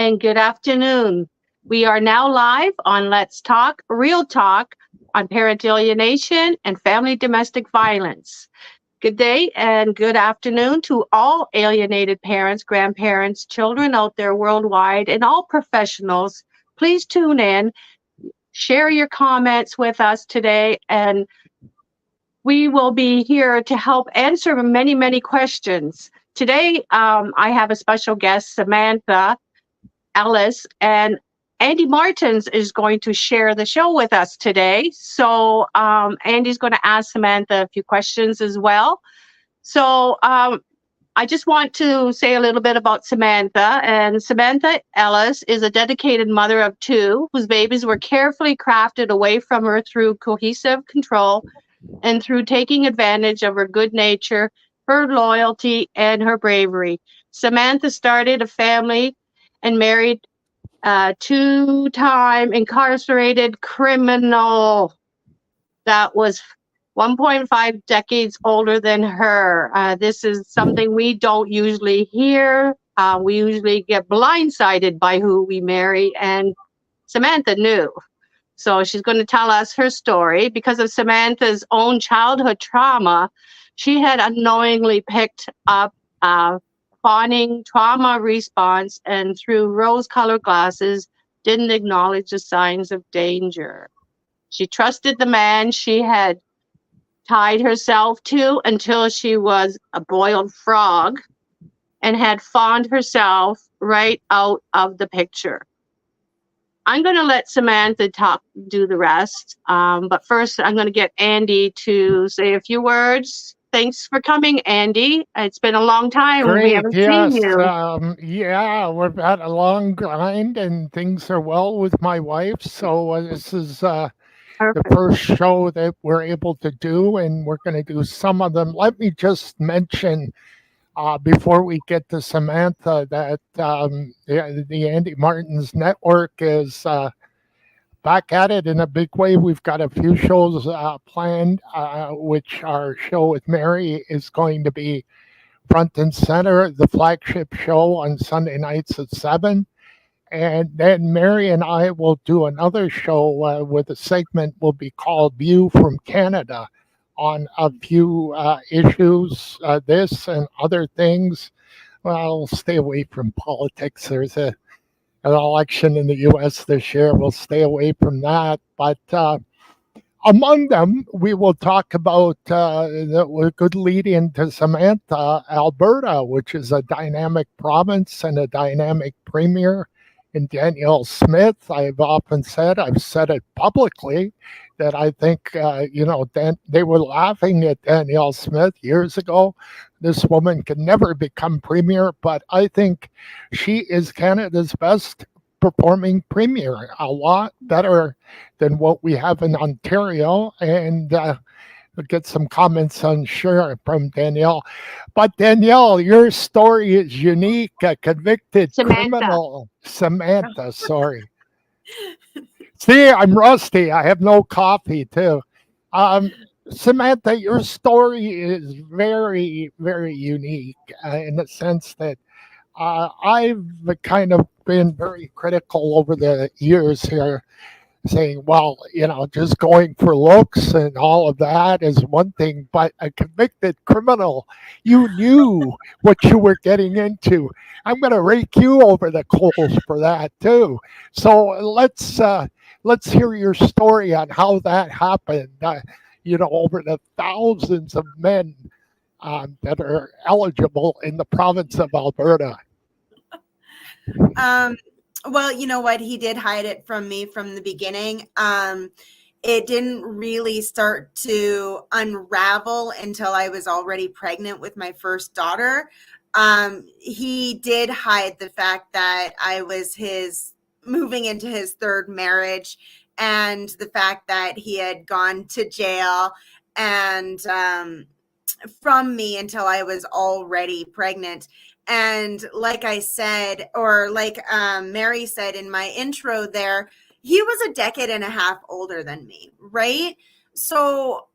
and good afternoon. We are now live on Let's Talk, Real Talk on parental alienation and family domestic violence. Good day and good afternoon to all alienated parents, grandparents, children out there worldwide, and all professionals. Please tune in, share your comments with us today, and we will be here to help answer many, many questions. Today, I have a special guest, Samantha Ellis, and Andy Martins is going to share the show with us today. So Andy's going to ask Samantha a few questions as well. So I just want to say a little bit about Samantha. And Samantha Ellis is a dedicated mother of two whose babies were carefully crafted away from her through cohesive control and through taking advantage of her good nature, her loyalty, and her bravery. Samantha started a family and married a two-time incarcerated criminal that was 1.5 decades older than her. This is something we don't usually hear. We usually get blindsided by who we marry, and Samantha knew. So she's going to tell us her story. Because of Samantha's own childhood trauma, she had unknowingly picked up fawning trauma response and through rose-colored glasses didn't acknowledge the signs of danger. She trusted the man she had tied herself to until she was a boiled frog and had fawned herself right out of the picture. I'm going to let Samantha do the rest. But first, I'm going to get Andy to say a few words. Thanks for coming, Andy. It's been a long time. We Great. haven't seen Yes. you. We've had a long grind and things are well with my wife. So this is the Perfect. first show that we're able to do, and we're going to do some of them. Let me just mention before we get to Samantha that the Andy Martins Network is back at it in a big way. We've got a few shows planned, which our show with Mary is going to be front and center, the flagship show on Sunday nights at 7. And then Mary and I will do another show with a segment will be called View from Canada on a few issues, this and other things. Well, I'll stay away from politics. There's an election in the U.S. this year. We'll stay away from that. But among them, we will talk about the good lead into Samantha, Alberta, which is a dynamic province and a dynamic premier. And Danielle Smith, I've often said, I've said it publicly, that I think, they were laughing at Danielle Smith years ago. This woman can never become premier, but I think she is Canada's best performing premier, a lot better than what we have in Ontario. And we'll get some comments, I'm sure, from Danielle. But Danielle, your story is unique. A convicted criminal. Samantha, sorry. See, I'm rusty. I have no coffee, too. Samantha, your story is very, very unique in the sense that I've kind of been very critical over the years here, saying, well, just going for looks and all of that is one thing, but a convicted criminal, you knew what you were getting into. I'm going to rake you over the coals for that too. So let's hear your story on how that happened. Over the thousands of men that are eligible in the province of Alberta. Well, you know what? He did hide it from me from the beginning. It didn't really start to unravel until I was already pregnant with my first daughter. He did hide the fact that I was moving into his third marriage, and the fact that he had gone to jail and from me until I was already pregnant. And like I said, or like Mary said in my intro there, he was a decade and a half older than me, right? So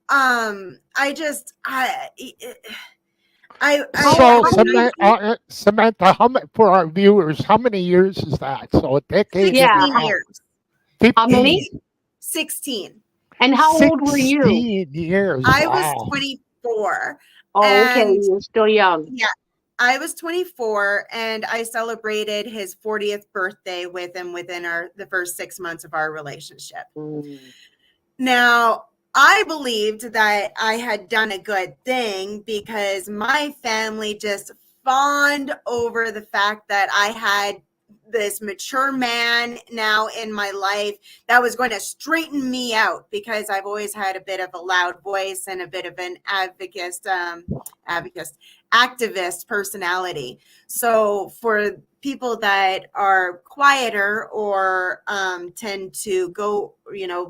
I So, was 19, Samantha, for our viewers, how many years is that? So, a decade and a 16 half, Yeah. years. How many? 15, 16. And how old were you? 16 years. I was Wow. 24. Oh, okay. And You're still young. yeah, I was 24 and I celebrated his 40th birthday with him within the first 6 months of our relationship. Mm. Now, I believed that I had done a good thing because my family just fawned over the fact that I had this mature man now in my life that was going to straighten me out, because I've always had a bit of a loud voice and a bit of an activist personality. So for people that are quieter or tend to go,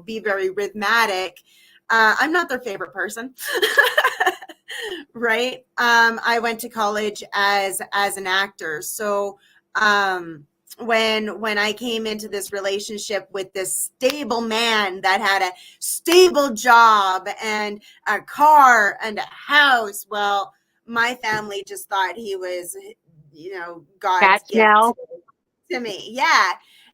be very rhythmic, I'm not their favorite person. Right. I went to college as an actor. So when I came into this relationship with this stable man that had a stable job and a car and a house, well, my family just thought he was, God's Catch gift now. to me. Yeah.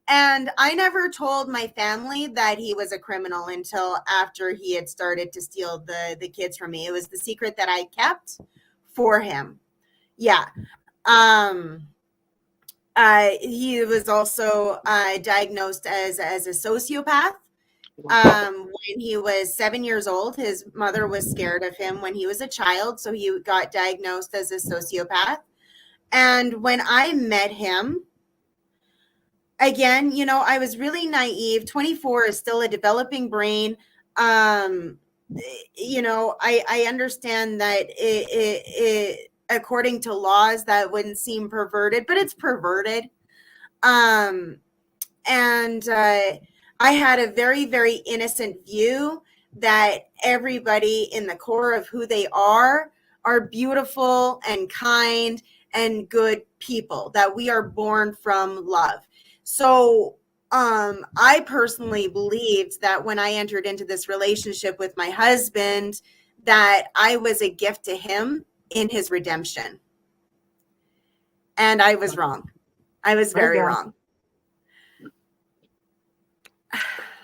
And I never told my family that he was a criminal until after he had started to steal the kids from me. It was the secret that I kept for him. Yeah. He was also diagnosed as a sociopath. When he was 7 years old, his mother was scared of him when he was a child, so he got diagnosed as a sociopath. And when I met him, again, I was really naive. 24 is still a developing brain. I understand that it according to laws that wouldn't seem perverted, but it's perverted. And I had a very, very innocent view that everybody in the core of who they are beautiful and kind and good people, that we are born from love. So I personally believed that when I entered into this relationship with my husband, that I was a gift to him in his redemption. And I was wrong. I was very wrong.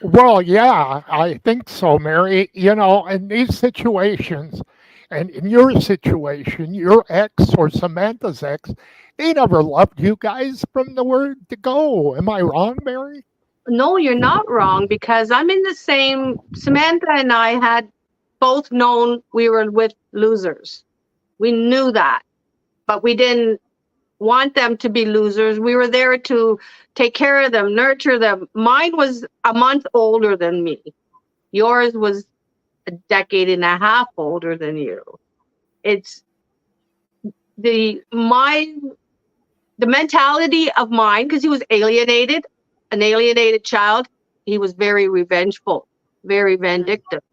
Well, yeah, I think so, Mary. In these situations, and in your situation, your ex or Samantha's ex, they never loved you guys from the word to go. Am I wrong, Mary? No, you're not wrong, because I'm in the same. Samantha and I had both known we were with losers. We knew that, but we didn't want them to be losers. We were there to take care of them, nurture them. Mine was a month older than me. Yours was a decade and a half older than you. It's the mentality of mine, because he was an alienated child. He was very revengeful, very vindictive.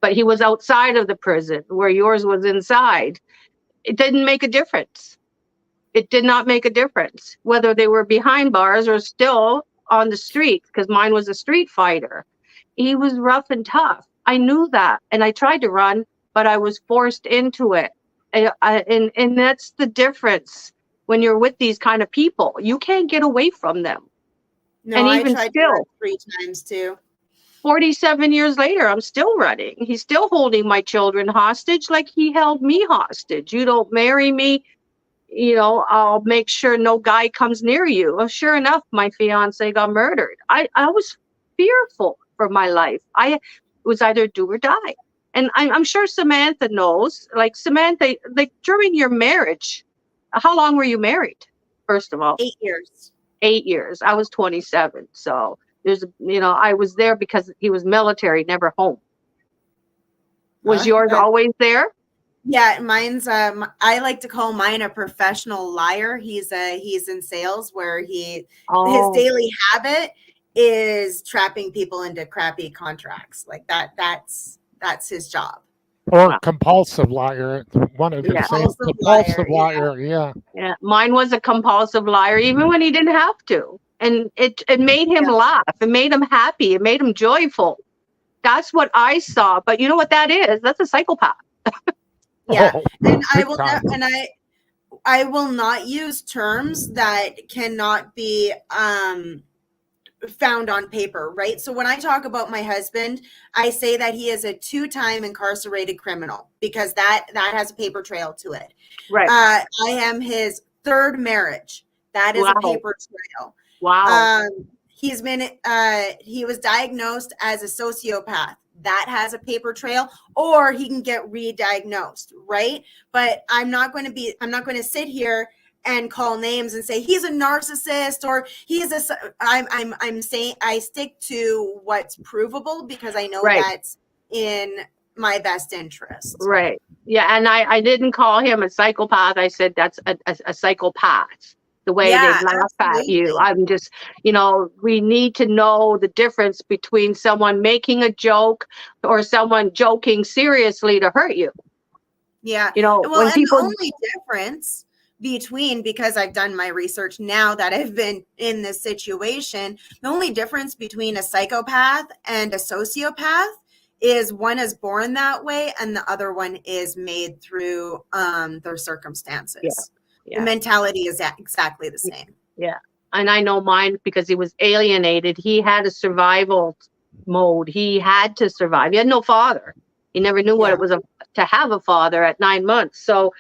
But he was outside of the prison, where yours was inside. It didn't make a difference. It did not make a difference whether they were behind bars or still on the streets, because mine was a street fighter. He was rough and tough. I knew that, and I tried to run, but I was forced into it. And that's the difference when you're with these kind of people. You can't get away from them. No, And I even tried to still, run 3 times too. 47 years later, I'm still running. He's still holding my children hostage like he held me hostage. You don't marry me, I'll make sure no guy comes near you. Well, sure enough, my fiance got murdered. I was fearful for my life. I was either do or die. And I'm sure Samantha knows. Like, Samantha, like, during your marriage, how long were you married, first of all? 8 years. 8 years. I was 27. So I was there because he was military, never home. Was yours always there? Yeah, mine's I like to call mine a professional liar. He's in sales, where his daily habit is trapping people into crappy contracts. Like that's his job. Or compulsive liar. One of the same. Compulsive liar, yeah. Yeah, mine was a compulsive liar, even when he didn't have to. And it made him laugh. It made him happy. It made him joyful. That's what I saw. But you know what that is? That's a psychopath. Yeah, Oh, and I big will time. and I will not use terms that cannot be found on paper, right? So when I talk about my husband, I say that he is a 2-time incarcerated criminal because that has a paper trail to it. Right. I am his third marriage. That is a Wow. paper trail. Wow. He's been he was diagnosed as a sociopath. That has a paper trail, or he can get re-diagnosed, right? But I'm not going to sit here and call names and say he's a narcissist or he's a I'm saying I stick to what's provable because I know Right. that's in my best interest. Right. Yeah. And I didn't call him a psychopath. I said that's a psychopath. The way they Yeah, laugh at you. absolutely. I'm just, we need to know the difference between someone making a joke or someone joking seriously to hurt you. Yeah. Well, When and the people, only difference between, because I've done my research now that I've been in this situation, the only difference between a psychopath and a sociopath is one is born that way and the other one is made through their circumstances. yeah, The yeah, mentality is exactly the same. yeah. And I know mine because he was alienated. He had a survival mode. He had to survive. He had no father. He never knew what Yeah. it was to have a father at 9 months. So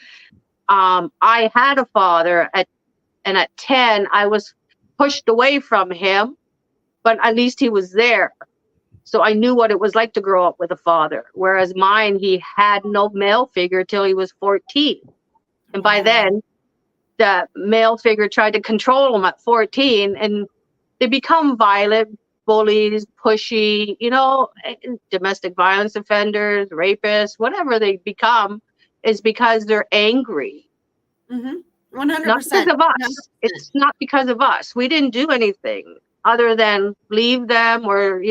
I had a father and at 10, I was pushed away from him, but at least he was there. So I knew what it was like to grow up with a father. Whereas mine, he had no male figure till he was 14. And by then, the male figure tried to control him at 14, and they become violent, bullies, pushy, domestic violence offenders, rapists, whatever they become is because they're angry. Mm-hmm. Not 100%. because of us. 100%. It's not because of us. We didn't do anything other than leave them or,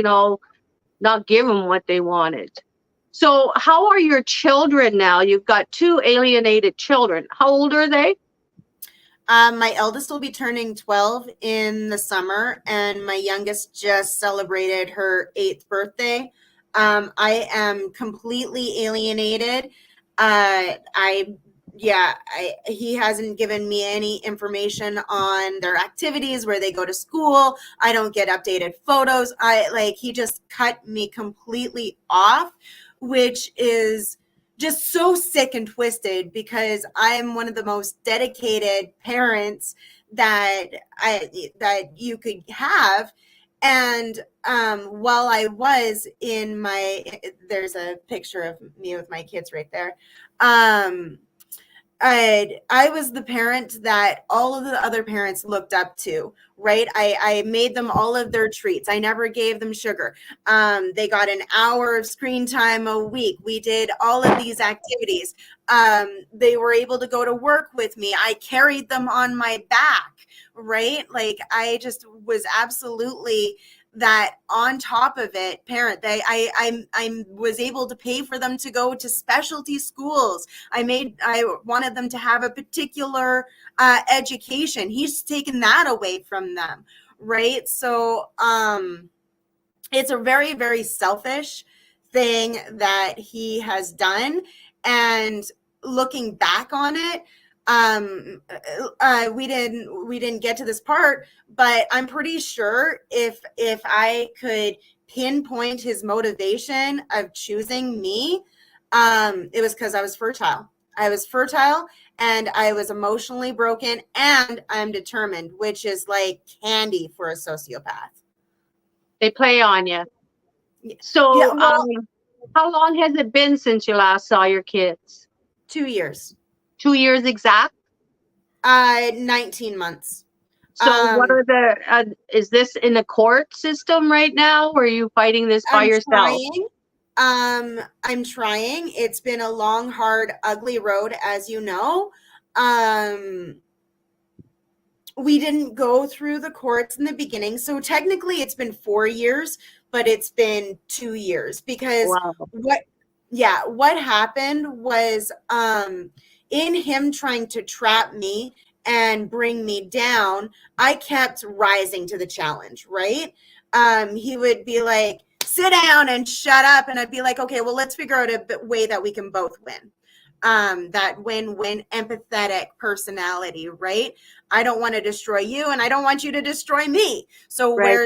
not give them what they wanted. So how are your children now? You've got 2 alienated children. How old are they? My eldest will be turning 12 in the summer, and my youngest just celebrated her 8th birthday. I am completely alienated. He hasn't given me any information on their activities, where they go to school. I don't get updated photos. He just cut me completely off, which is just so sick and twisted because I'm one of the most dedicated parents that you could have. And while I was in there's a picture of me with my kids right there. I was the parent that all of the other parents looked up to, right? I made them all of their treats. I never gave them sugar. They got an hour of screen time a week. We did all of these activities. They were able to go to work with me. I carried them on my back, right? Like I just was absolutely that on top of it parent. I was able to pay for them to go to specialty schools. I wanted them to have a particular education. He's taken that away from them, right? So it's a very, very selfish thing that he has done. And looking back on it, we didn't get to this part, but I'm pretty sure if I could pinpoint his motivation of choosing me, it was because I was fertile. I was fertile and I was emotionally broken, and I'm determined, which is like candy for a sociopath. They play on you. Yeah, So well, how long has it been since you last saw your kids? 2 years. 2 years exact? 19 months. So what are is this in a court system right now, or are you fighting this by yourself? I'm trying. It's been a long, hard, ugly road, as you know. We didn't go through the courts in the beginning. So technically it's been 4 years, but it's been 2 years because Wow. what happened was in him trying to trap me and bring me down, I kept rising to the challenge, right? He would be like, sit down and shut up. And I'd be like, okay, well, let's figure out a way that we can both win. that win-win empathetic personality, right? I don't want to destroy you and I don't want you to destroy me. So Right.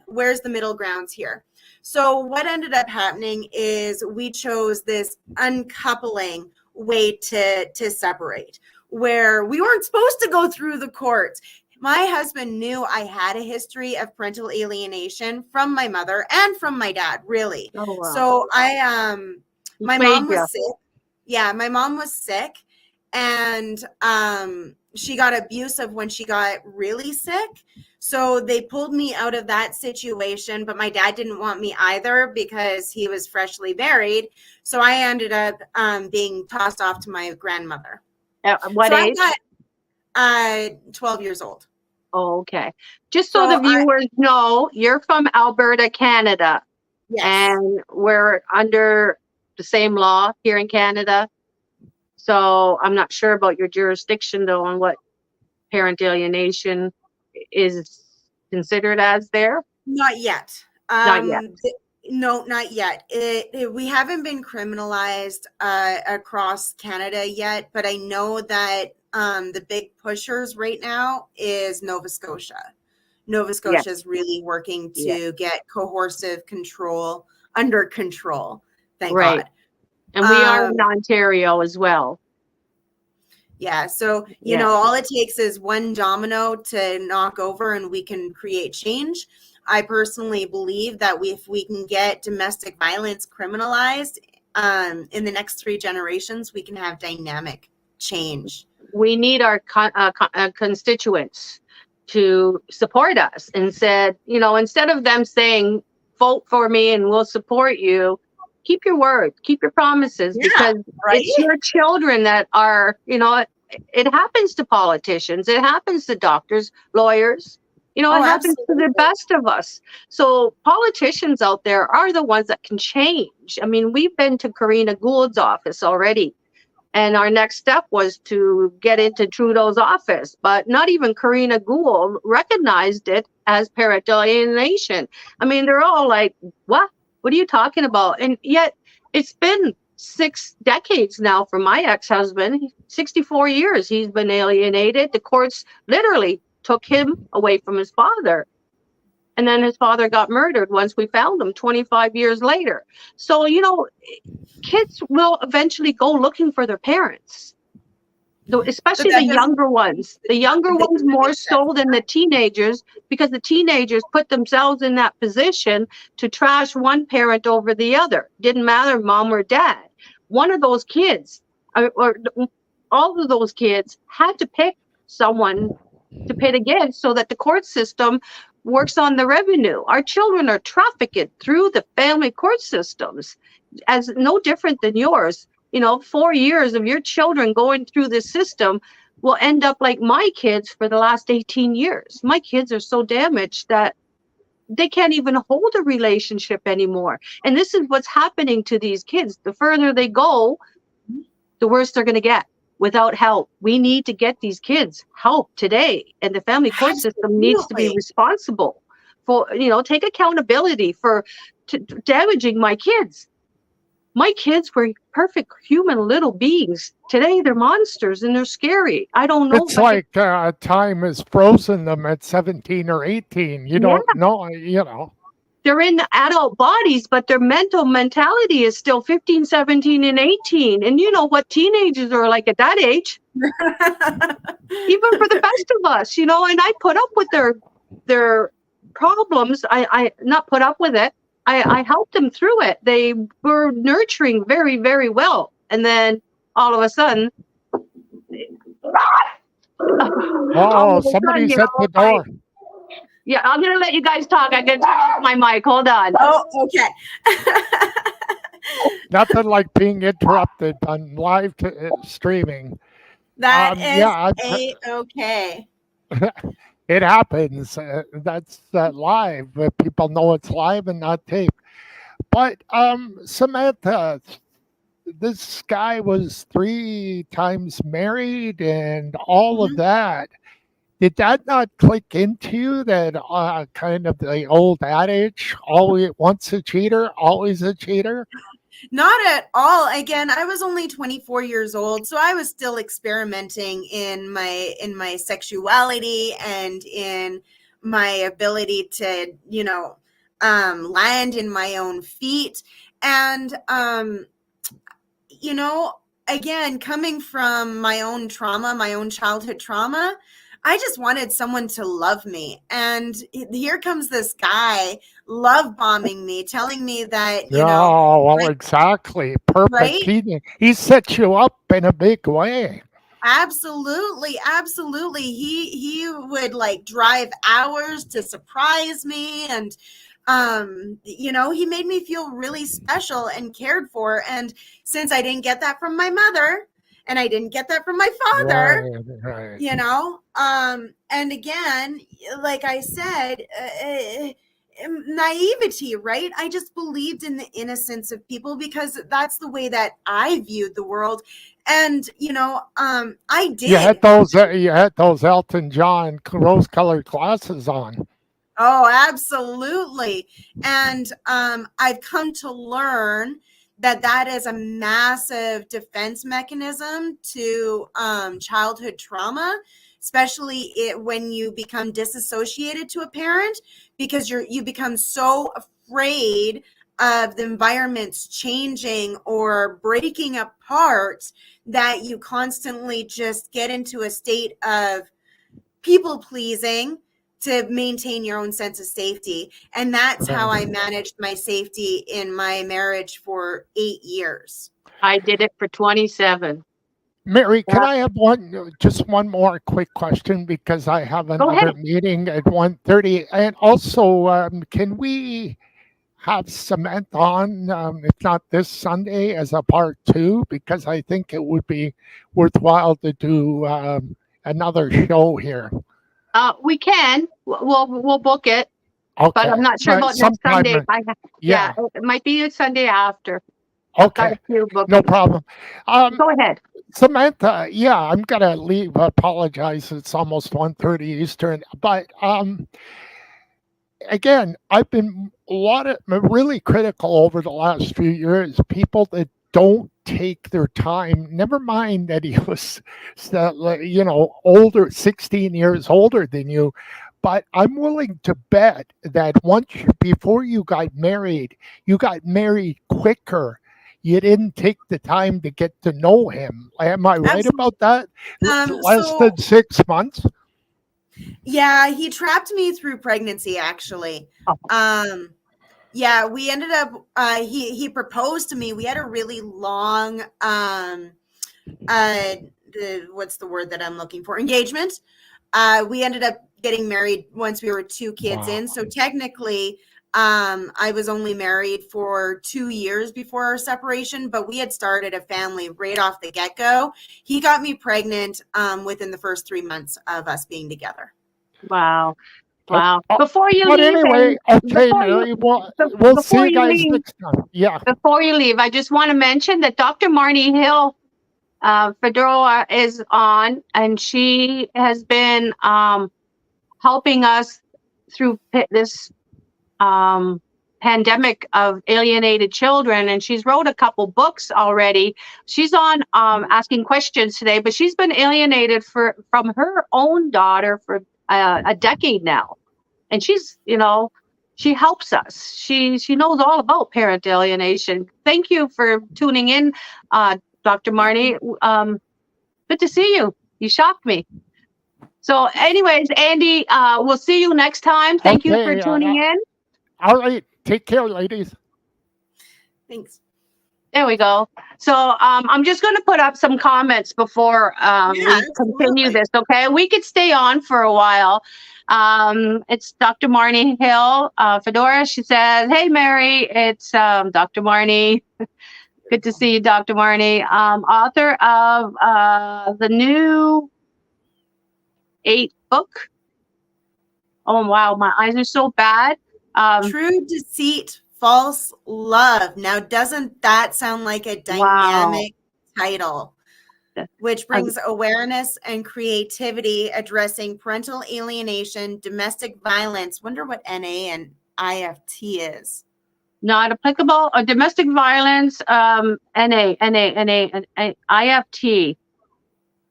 where's the middle grounds here? So what ended up happening is we chose this uncoupling way to separate, where we weren't supposed to go through the courts. My husband knew I had a history of parental alienation from my mother and from my dad, really. Oh, wow. So my Made mom ya. was sick. Yeah, my mom was sick, and she got abusive when she got really sick. So they pulled me out of that situation, but my dad didn't want me either because he was freshly married. So I ended up being tossed off to my grandmother. At what So age? I got 12 years old. Oh, okay. Just so the So viewers know, you're from Alberta, Canada, yes. and we're under the same law here in Canada. So I'm not sure about your jurisdiction, though, on what parent alienation is considered as there. Not yet. Not yet. No, not yet. We haven't been criminalized across Canada yet, but I know that the big pushers right now is Nova Scotia. Nova Scotia is really working to get coercive control under control. Thank God. And we are in Ontario as well. Yeah. So, you know, all it takes is one domino to knock over and we can create change. I personally believe that if we can get domestic violence criminalized in the next 3 generations, we can have dynamic change. We need our constituents to support us and said, you know, instead of them saying, vote for me and we'll support you, keep your word, keep your promises, because it's your children that are, you know, it happens to politicians, it happens to doctors, lawyers, you know, it happens to the best of us. So politicians out there are the ones that can change. I mean, we've been to Karina Gould's office already, and our next step was to get into Trudeau's office, but not even Karina Gould recognized it as parental alienation. I mean, they're all like, what? What are you talking about? And yet it's been 6 decades now for my ex-husband. 64 years he's been alienated. The courts literally took him away from his father. And then his father got murdered once we found him 25 years later. So, you know, kids will eventually go looking for their parents. So especially the younger ones. The younger ones more so than the teenagers, because the teenagers put themselves in that position to trash one parent over the other. Didn't matter mom or dad. One of those kids, or all of those kids, had to pick someone to pit against so that the court system works on the revenue. Our children are trafficked through the family court systems, as no different than yours. You know, 4 years of your children going through this system will end up like my kids for the last 18 years. My kids are so damaged that they can't even hold a relationship anymore. And this is what's happening to these kids. The further they go, the worse they're going to get without help. We need to get these kids help today. And the family court system needs to be responsible for, you know, take accountability for damaging my kids. My kids were perfect human little beings. Today they're monsters and they're scary. I don't know. It's like time has frozen them at 17 or 18. You don't know, you know. They're in adult bodies, but their mentality is still 15, 17, and 18. And you know what teenagers are like at that age. Even for the best of us, you know, and I put up with their problems. I not put up with it. I helped them through it. They were nurturing very, very well. And then all of a sudden, somebody's at the door. Yeah, I'm going to let you guys talk. I'm going to turn off my mic. Hold on. Oh, okay. Nothing like being interrupted on live streaming. That is okay. It happens. That's live. People know it's live and not taped. But Samantha, this guy was 3 times married and all of that. Did that not click into you that kind of the old adage, always once a cheater, always a cheater? Not at all. Again, I was only 24 years old, so I was still experimenting in my sexuality and in my ability to, land in my own feet. And again, coming from my own trauma, my own childhood trauma, I just wanted someone to love me. And here comes this guy love bombing me, telling me that, Yeah, well, like, exactly. Perfect. right? He set you up in a big way. Absolutely, absolutely. He would like drive hours to surprise me, and he made me feel really special and cared for. And since I didn't get that from my mother and I didn't get that from my father, Right, right. and again, like I said, naivety, right? I just believed in the innocence of people because that's the way that I viewed the world. And I did. You had those Elton John rose-colored glasses on. Oh, absolutely. And I've come to learn that is a massive defense mechanism to childhood trauma, especially when you become disassociated to a parent, because you become so afraid of the environments changing or breaking apart that you constantly just get into a state of people pleasing to maintain your own sense of safety. And that's how I managed my safety in my marriage for 8 years. I did it for 27. Mary, can Yeah. I have just one more quick question because I have Go another ahead. meeting at 1:30, and also can we have Samantha on, if not this Sunday, as a part two, because I think it would be worthwhile to do another show here. We can. We'll book it, but Okay, I'm not sure about next sometime. Sunday. Yeah. It might be a Sunday after. I've got Okay, a few bookings. no problem. Go ahead. Samantha, yeah, I'm gonna leave. Apologize, it's almost 1:30 Eastern, but again, I've been really critical over the last few years. People that don't take their time. Never mind that he was, older, 16 years older than you. But I'm willing to bet that before you got married quicker. You didn't take the time to get to know him. Am I right about that? Less than 6 months? Yeah, he trapped me through pregnancy, actually. Yeah, we ended up he proposed to me. We had a really long what's the word that I'm looking for? Engagement. We ended up getting married once we were 2 kids in. So technically, I was only married for 2 years before our separation, but we had started a family right off the get-go. He got me pregnant within the first 3 months of us being together. Wow. Wow. Before you But leave, anyway, okay, Mary, we'll see you guys next time. Yeah. Before you leave, I just want to mention that Dr. Marnie Hill Fedora is on, and she has been helping us through this pandemic of alienated children, and she's wrote a couple books already. She's on asking questions today, but she's been alienated from her own daughter for a decade now, and she's she helps us. She knows all about parent alienation. Thank you for tuning in, Dr. Marnie. Good to see you. You shocked me. So anyways, Andy, we'll see you next time. Thank you for tuning in. All right. Take care, ladies. Thanks. There we go. So I'm just going to put up some comments before we continue this, okay? We could stay on for a while. It's Dr. Marnie Hill, Fedora. She says, hey, Mary, it's Dr. Marnie. Good to see you, Dr. Marnie. Author of the new 8 book. Oh, wow. My eyes are so bad. True Deceit, False Love. Now, doesn't that sound like a dynamic title? Which brings awareness and creativity addressing parental alienation, domestic violence. Wonder what NA and IFT is. Not applicable. Domestic violence, NA, and IFT.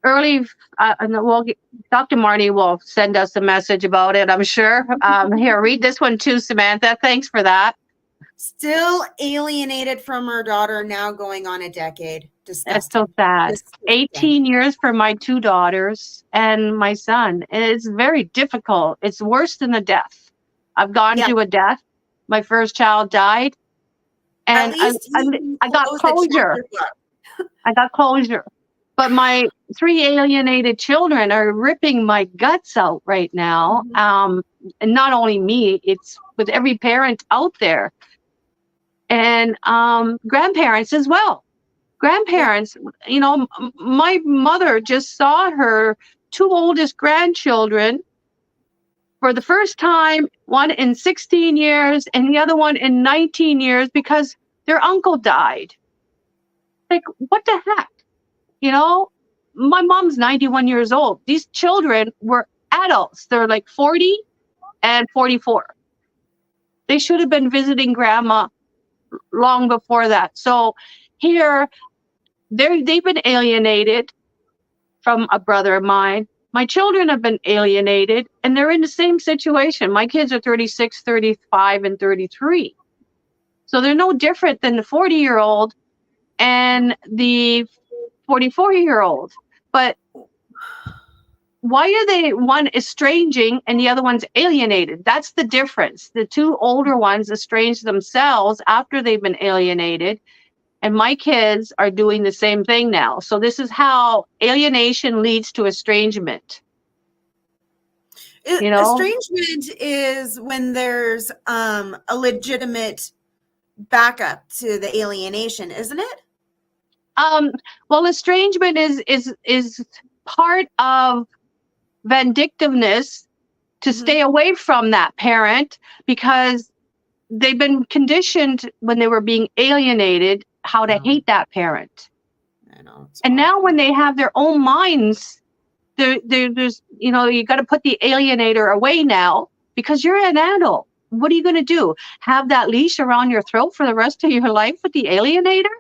Early, and Dr. Marty will send us a message about it, I'm sure. Here, read this one too, Samantha. Thanks for that. Still alienated from her daughter, now going on a decade. Disgusting. That's so sad. Disgusting. 18 years for my 2 daughters and my son. And it's very difficult. It's worse than a death. I've gone Yeah. to a death. My first child died. And I got closure. I got closure. But my 3 alienated children are ripping my guts out right now. And not only me, it's with every parent out there. And grandparents as well. Grandparents, you know, my mother just saw her 2 oldest grandchildren for the first time, one in 16 years and the other one in 19 years, because their uncle died. Like, what the heck? You know, my mom's 91 years old. These children were adults. They're like 40 and 44. They should have been visiting grandma long before that. So here, they've been alienated from a brother of mine. My children have been alienated, and they're in the same situation. My kids are 36, 35, and 33. So they're no different than the 40-year-old and the 44-year-old. But why are they one estranging and the other one's alienated? That's the difference. The 2 older ones estranged themselves after they've been alienated, and my kids are doing the same thing now. So this is how alienation leads to estrangement. You know? Estrangement is when there's a legitimate backup to the alienation, isn't it? Well, estrangement is part of vindictiveness to stay away from that parent, because they've been conditioned when they were being alienated how to hate that parent. I know. And now when they have their own minds, there's, you know, you got to put the alienator away now, because you're an adult. What are you going to do? Have that leash around your throat for the rest of your life with the alienator?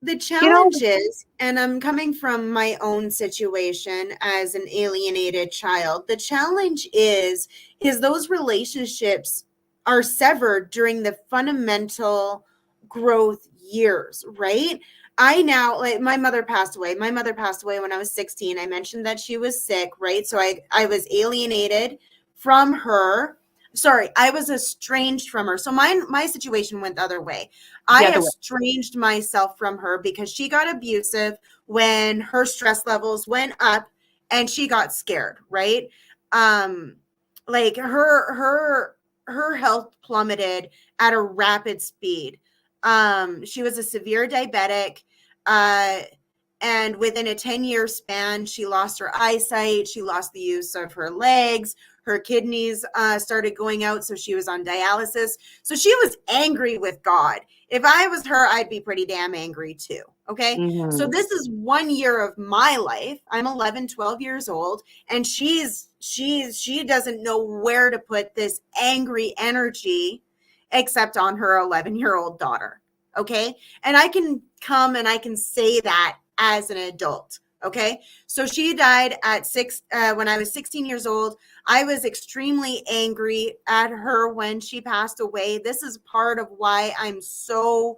The challenge is, and I'm coming from my own situation as an alienated child, the challenge is those relationships are severed during the fundamental growth years, right? I now, like, my mother passed away. My mother passed away when I was 16. I mentioned that she was sick, right? So I was alienated from her. Sorry, I was estranged from her. So my situation went the other way. I estranged myself from her because she got abusive when her stress levels went up and she got scared, right? Like her health plummeted at a rapid speed. She was a severe diabetic. And within a 10-year span, she lost her eyesight. She lost the use of her legs. Her kidneys started going out, so she was on dialysis. So she was angry with God. If I was her, I'd be pretty damn angry too. Okay. So this is 1 year of my life. I'm 11, 12 years old, and she doesn't know where to put this angry energy except on her 11-year-old daughter. Okay. And I can come and I can say that as an adult. Okay. So she died at when I was 16 years old. I was extremely angry at her when she passed away. This is part of why I'm so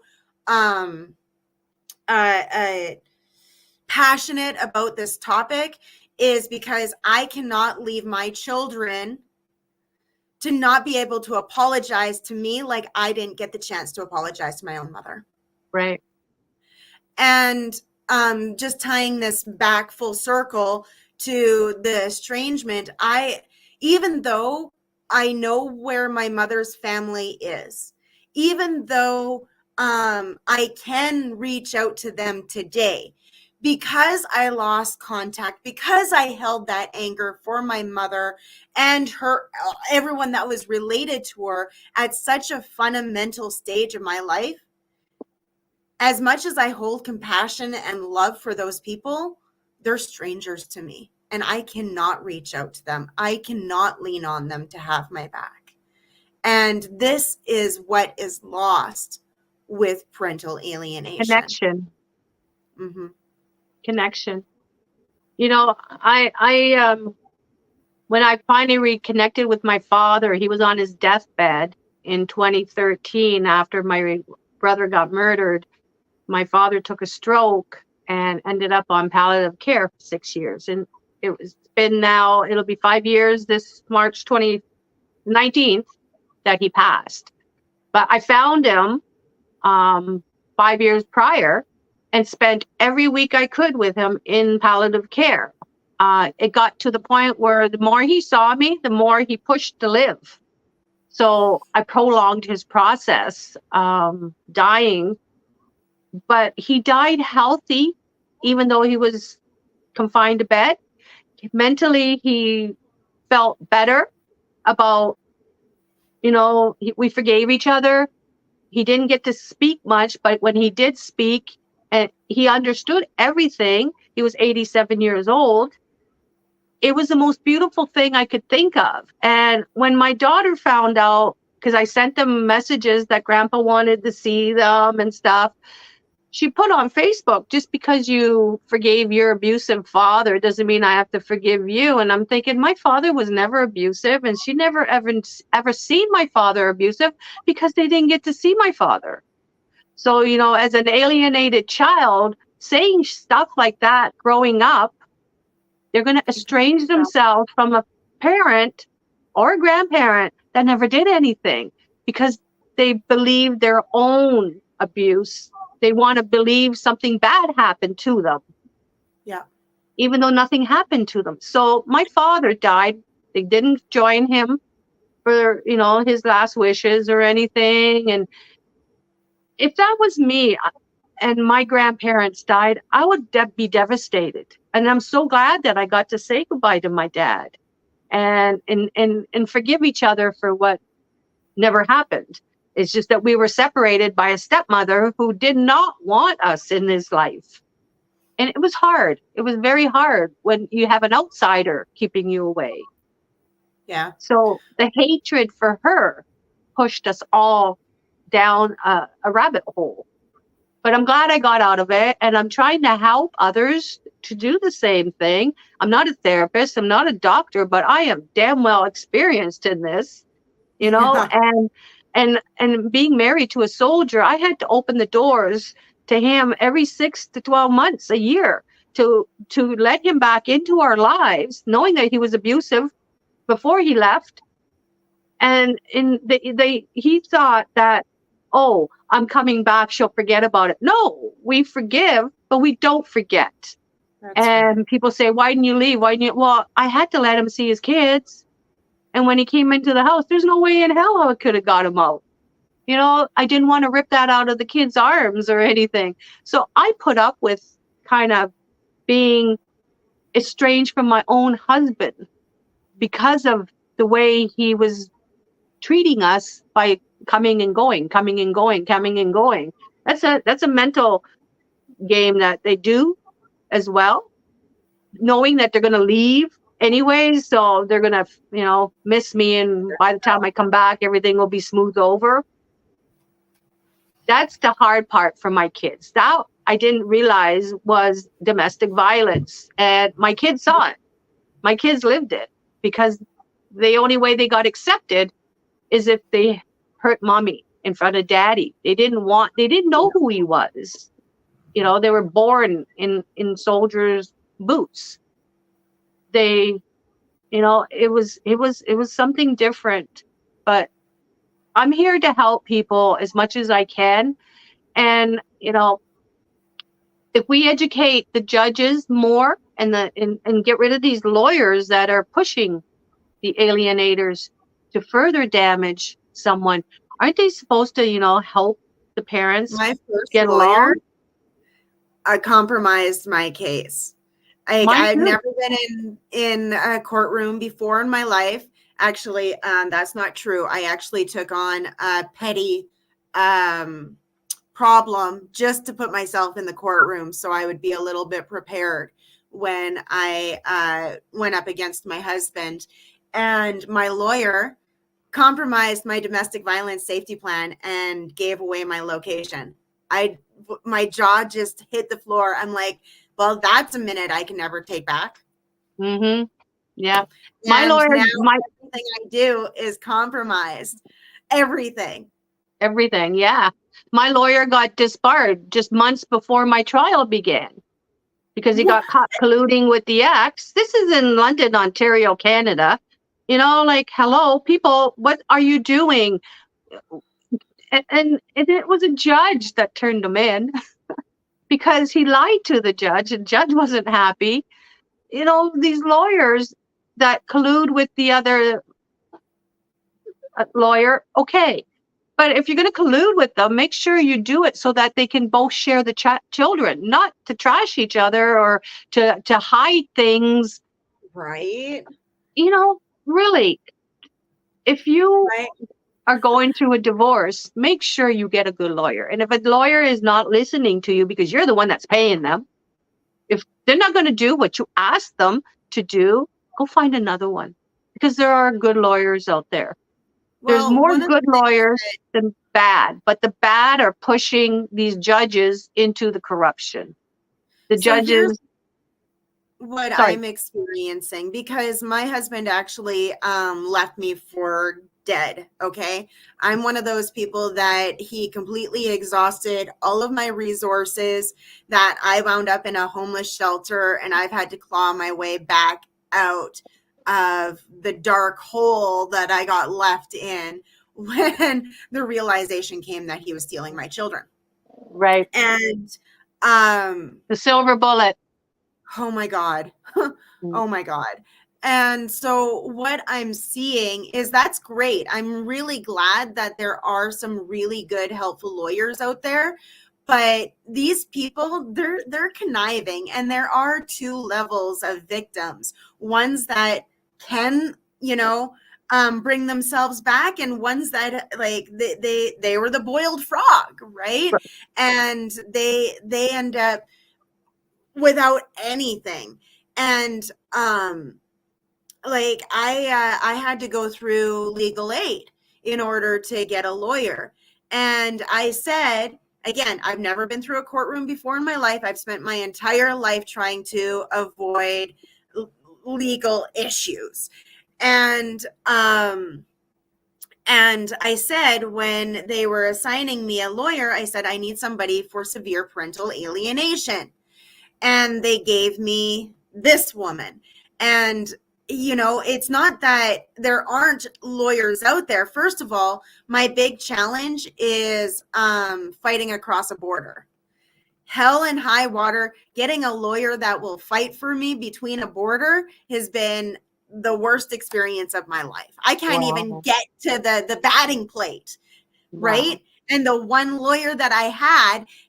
passionate about this topic, is because I cannot leave my children to not be able to apologize to me like I didn't get the chance to apologize to my own mother. Right. And just tying this back full circle to the estrangement, even though I know where my mother's family is, even though I can reach out to them today, because I lost contact, because I held that anger for my mother and everyone that was related to her at such a fundamental stage of my life, as much as I hold compassion and love for those people, they're strangers to me, and I cannot reach out to them. I cannot lean on them to have my back. And this is what is lost with parental alienation. Connection. Mm-hmm. Connection. You know, I when I finally reconnected with my father, he was on his deathbed in 2013 after my brother got murdered. My father took a stroke and ended up on palliative care for 6 years. And it'll be 5 years this March 2019 that he passed. But I found him 5 years prior and spent every week I could with him in palliative care. It got to the point where the more he saw me, the more he pushed to live. So I prolonged his process, dying. But he died healthy, even though he was confined to bed. Mentally, he felt better about, we forgave each other. He didn't get to speak much, but when he did speak, and he understood everything, he was 87 years old. It was the most beautiful thing I could think of. And when my daughter found out, because I sent them messages that grandpa wanted to see them and stuff, she put on Facebook, just because you forgave your abusive father doesn't mean I have to forgive you. And I'm thinking, my father was never abusive, and she never ever seen my father abusive because they didn't get to see my father. So, as an alienated child, saying stuff like that growing up, they're going to estrange themselves from a parent or a grandparent that never did anything because they believe their own abuse. They want to believe something bad happened to them. Yeah. Even though nothing happened to them. So my father died. They didn't join him for, his last wishes or anything. And if that was me and my grandparents died, I would be devastated. And I'm so glad that I got to say goodbye to my dad and forgive each other for what never happened. It's just that we were separated by a stepmother who did not want us in his life. And it was hard. It was very hard when you have an outsider keeping you away. Yeah. So the hatred for her pushed us all down a rabbit hole. But I'm glad I got out of it, and I'm trying to help others to do the same thing. I'm not a therapist, I'm not a doctor, but I am damn well experienced in this, and being married to a soldier, I had to open the doors to him every 6 to 12 months, a year, to let him back into our lives, knowing that he was abusive before he left. And he thought that, oh, I'm coming back, she'll forget about it. No, we forgive, but we don't forget. That's And right. people say, why didn't you leave? Well, I had to let him see his kids. And when he came into the house, there's no way in hell I could have got him out. I didn't want to rip that out of the kid's arms or anything. So I put up with kind of being estranged from my own husband because of the way he was treating us by coming and going, coming and going, coming and going. That's a mental game that they do as well, knowing that they're going to leave anyway, so they're going to miss me, and by the time I come back everything will be smoothed over. That's the hard part for my kids. That I didn't realize was domestic violence, and my kids saw it. My kids lived it, because the only way they got accepted is if they hurt mommy in front of daddy. They didn't know who he was. They were born in soldiers' boots. It was something different. But I'm here to help people as much as I can. And, if we educate the judges more and get rid of these lawyers that are pushing the alienators to further damage someone, aren't they supposed to, help the parents My first get lawyer along? compromised my case. Mine I've too. never been in a courtroom before in my life. Actually, that's not true. I actually took on a petty problem just to put myself in the courtroom so I would be a little bit prepared when I went up against my husband. And my lawyer compromised my domestic violence safety plan and gave away my location. My jaw just hit the floor. I'm like, well, that's a minute I can never take back. Mm-hmm. Yeah. My And lawyer, now everything I do is compromised. Everything. everything. Yeah. My lawyer got disbarred just months before my trial began because he got caught colluding with the ex. This is in London, Ontario, Canada. You know, like, hello, people, what are you doing? And it was a judge that turned him in because he lied to the judge and judge wasn't happy. You know, these lawyers that collude with the other lawyer, okay. But if you're going to collude with them, make sure you do it so that they can both share the children, not to trash each other or to hide things. Right. You know, really, if you are going through a divorce, make sure you get a good lawyer. And if a lawyer is not listening to you because you're the one that's paying them, if they're not going to do what you ask them to do, go find another one, because there are good lawyers out there. There's more good lawyers than bad, but the bad are pushing these judges into the corruption. The judges. What I'm experiencing, because my husband actually left me for dead. Okay. I'm one of those people that he completely exhausted all of my resources, that I wound up in a homeless shelter, and I've had to claw my way back out of the dark hole that I got left in when the realization came that he was stealing my children. Right. And the silver bullet. Oh my God. Oh my God. And so what I'm seeing is that's great. I'm really glad that there are some really good, helpful lawyers out there. But these people, they're conniving, and there are two levels of victims. Ones that can, bring themselves back, and ones that like they were the boiled frog, right? And they end up without anything. And like I had to go through legal aid in order to get a lawyer. And I said, again, I've never been through a courtroom before in my life. I've spent my entire life trying to avoid legal issues. And I said, when they were assigning me a lawyer, I said, I need somebody for severe parental alienation. And they gave me this woman. And, it's not that there aren't lawyers out there. First of all, my big challenge is fighting across a border. Hell and high water, getting a lawyer that will fight for me between a border has been the worst experience of my life. I can't even get to the batting plate, right? And the one lawyer that I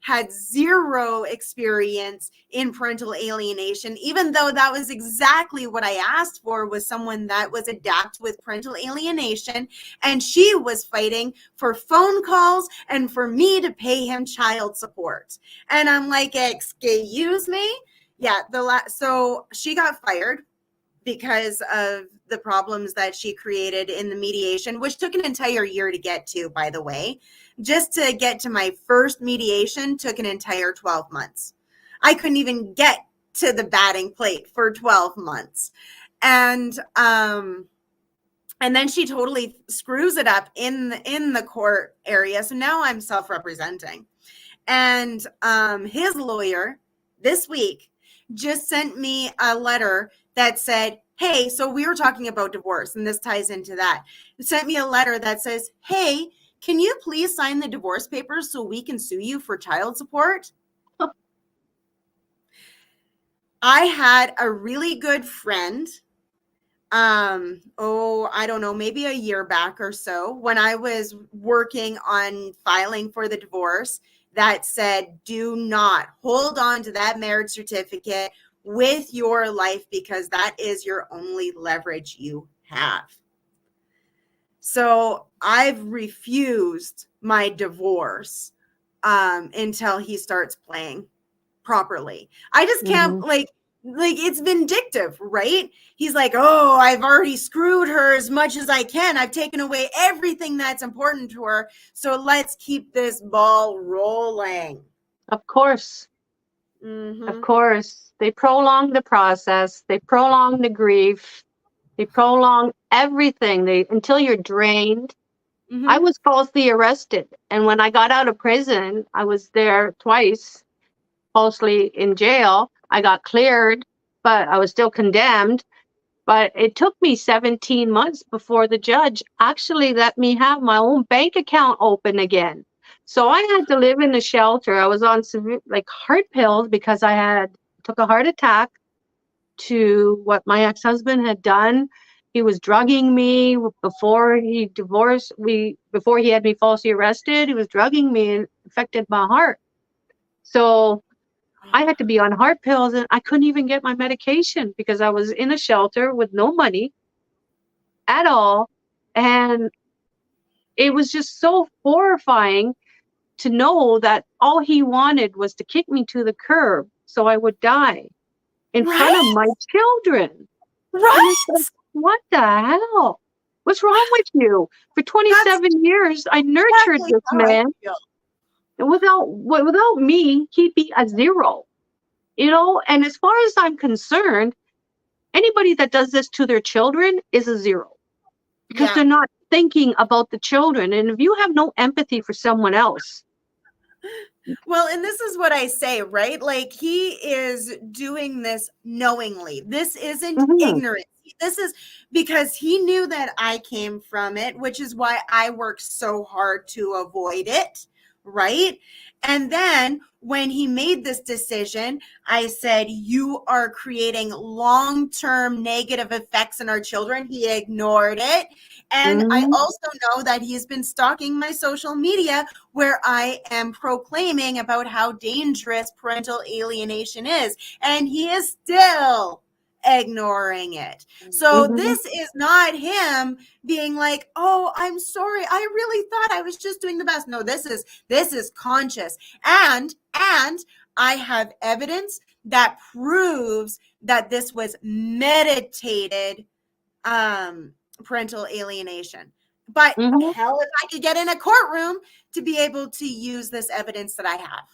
had zero experience in parental alienation, even though that was exactly what I asked for, was someone that was adept with parental alienation. And she was fighting for phone calls and for me to pay him child support. And I'm like, excuse me? Yeah. So she got fired because of the problems that she created in the mediation, which took an entire year to get to, by the way. Just to get to my first mediation took an entire 12 months. I couldn't even get to the batting plate for 12 months. And then she totally screws it up in the court area. So now I'm self-representing. And his lawyer this week just sent me a letter that said, hey, so we were talking about divorce, and this ties into that. It sent me a letter that says, hey, can you please sign the divorce papers so we can sue you for child support? I had a really good friend, I don't know, maybe a year back or so, when I was working on filing for the divorce, that said, do not hold on to that marriage certificate with your life, because that is your only leverage you have. So I've refused my divorce until he starts playing properly. I just can't like, it's vindictive, right? He's like, oh, I've already screwed her as much as I can. I've taken away everything that's important to her. So let's keep this ball rolling. Of course. Of course. They prolong the process. They prolong the grief. They prolong everything until you're drained. I was falsely arrested. And when I got out of prison, I was there twice, falsely in jail. I got cleared, but I was still condemned. But it took me 17 months before the judge actually let me have my own bank account open again. So I had to live in a shelter. I was on severe, like, heart pills because I took a heart attack to what my ex-husband had done. He was drugging me before he divorced. Before he had me falsely arrested, he was drugging me and affected my heart. So I had to be on heart pills, and I couldn't even get my medication because I was in a shelter with no money at all. And it was just so horrifying to know that all he wanted was to kick me to the curb so I would die in front of my children. Right? Like, what the hell? What's wrong with you? For 27 years, I nurtured Exactly this how I man. feel. And without me, he'd be a zero. And as far as I'm concerned, anybody that does this to their children is a zero because Yeah. they're not thinking about the children. And if you have no empathy for someone else. Well, and this is what I say, right? Like, he is doing this knowingly. This isn't ignorance. This is because he knew that I came from it, which is why I worked so hard to avoid it, right? And then when he made this decision, I said, you are creating long-term negative effects in our children. He ignored it. And I also know that he's been stalking my social media where I am proclaiming about how dangerous parental alienation is. And he is still ignoring it. So this is not him being like, oh, I'm sorry, I really thought I was just doing the best. No, this is conscious. And I have evidence that proves that this was meditated parental alienation. But hell, if I could get in a courtroom to be able to use this evidence that I have.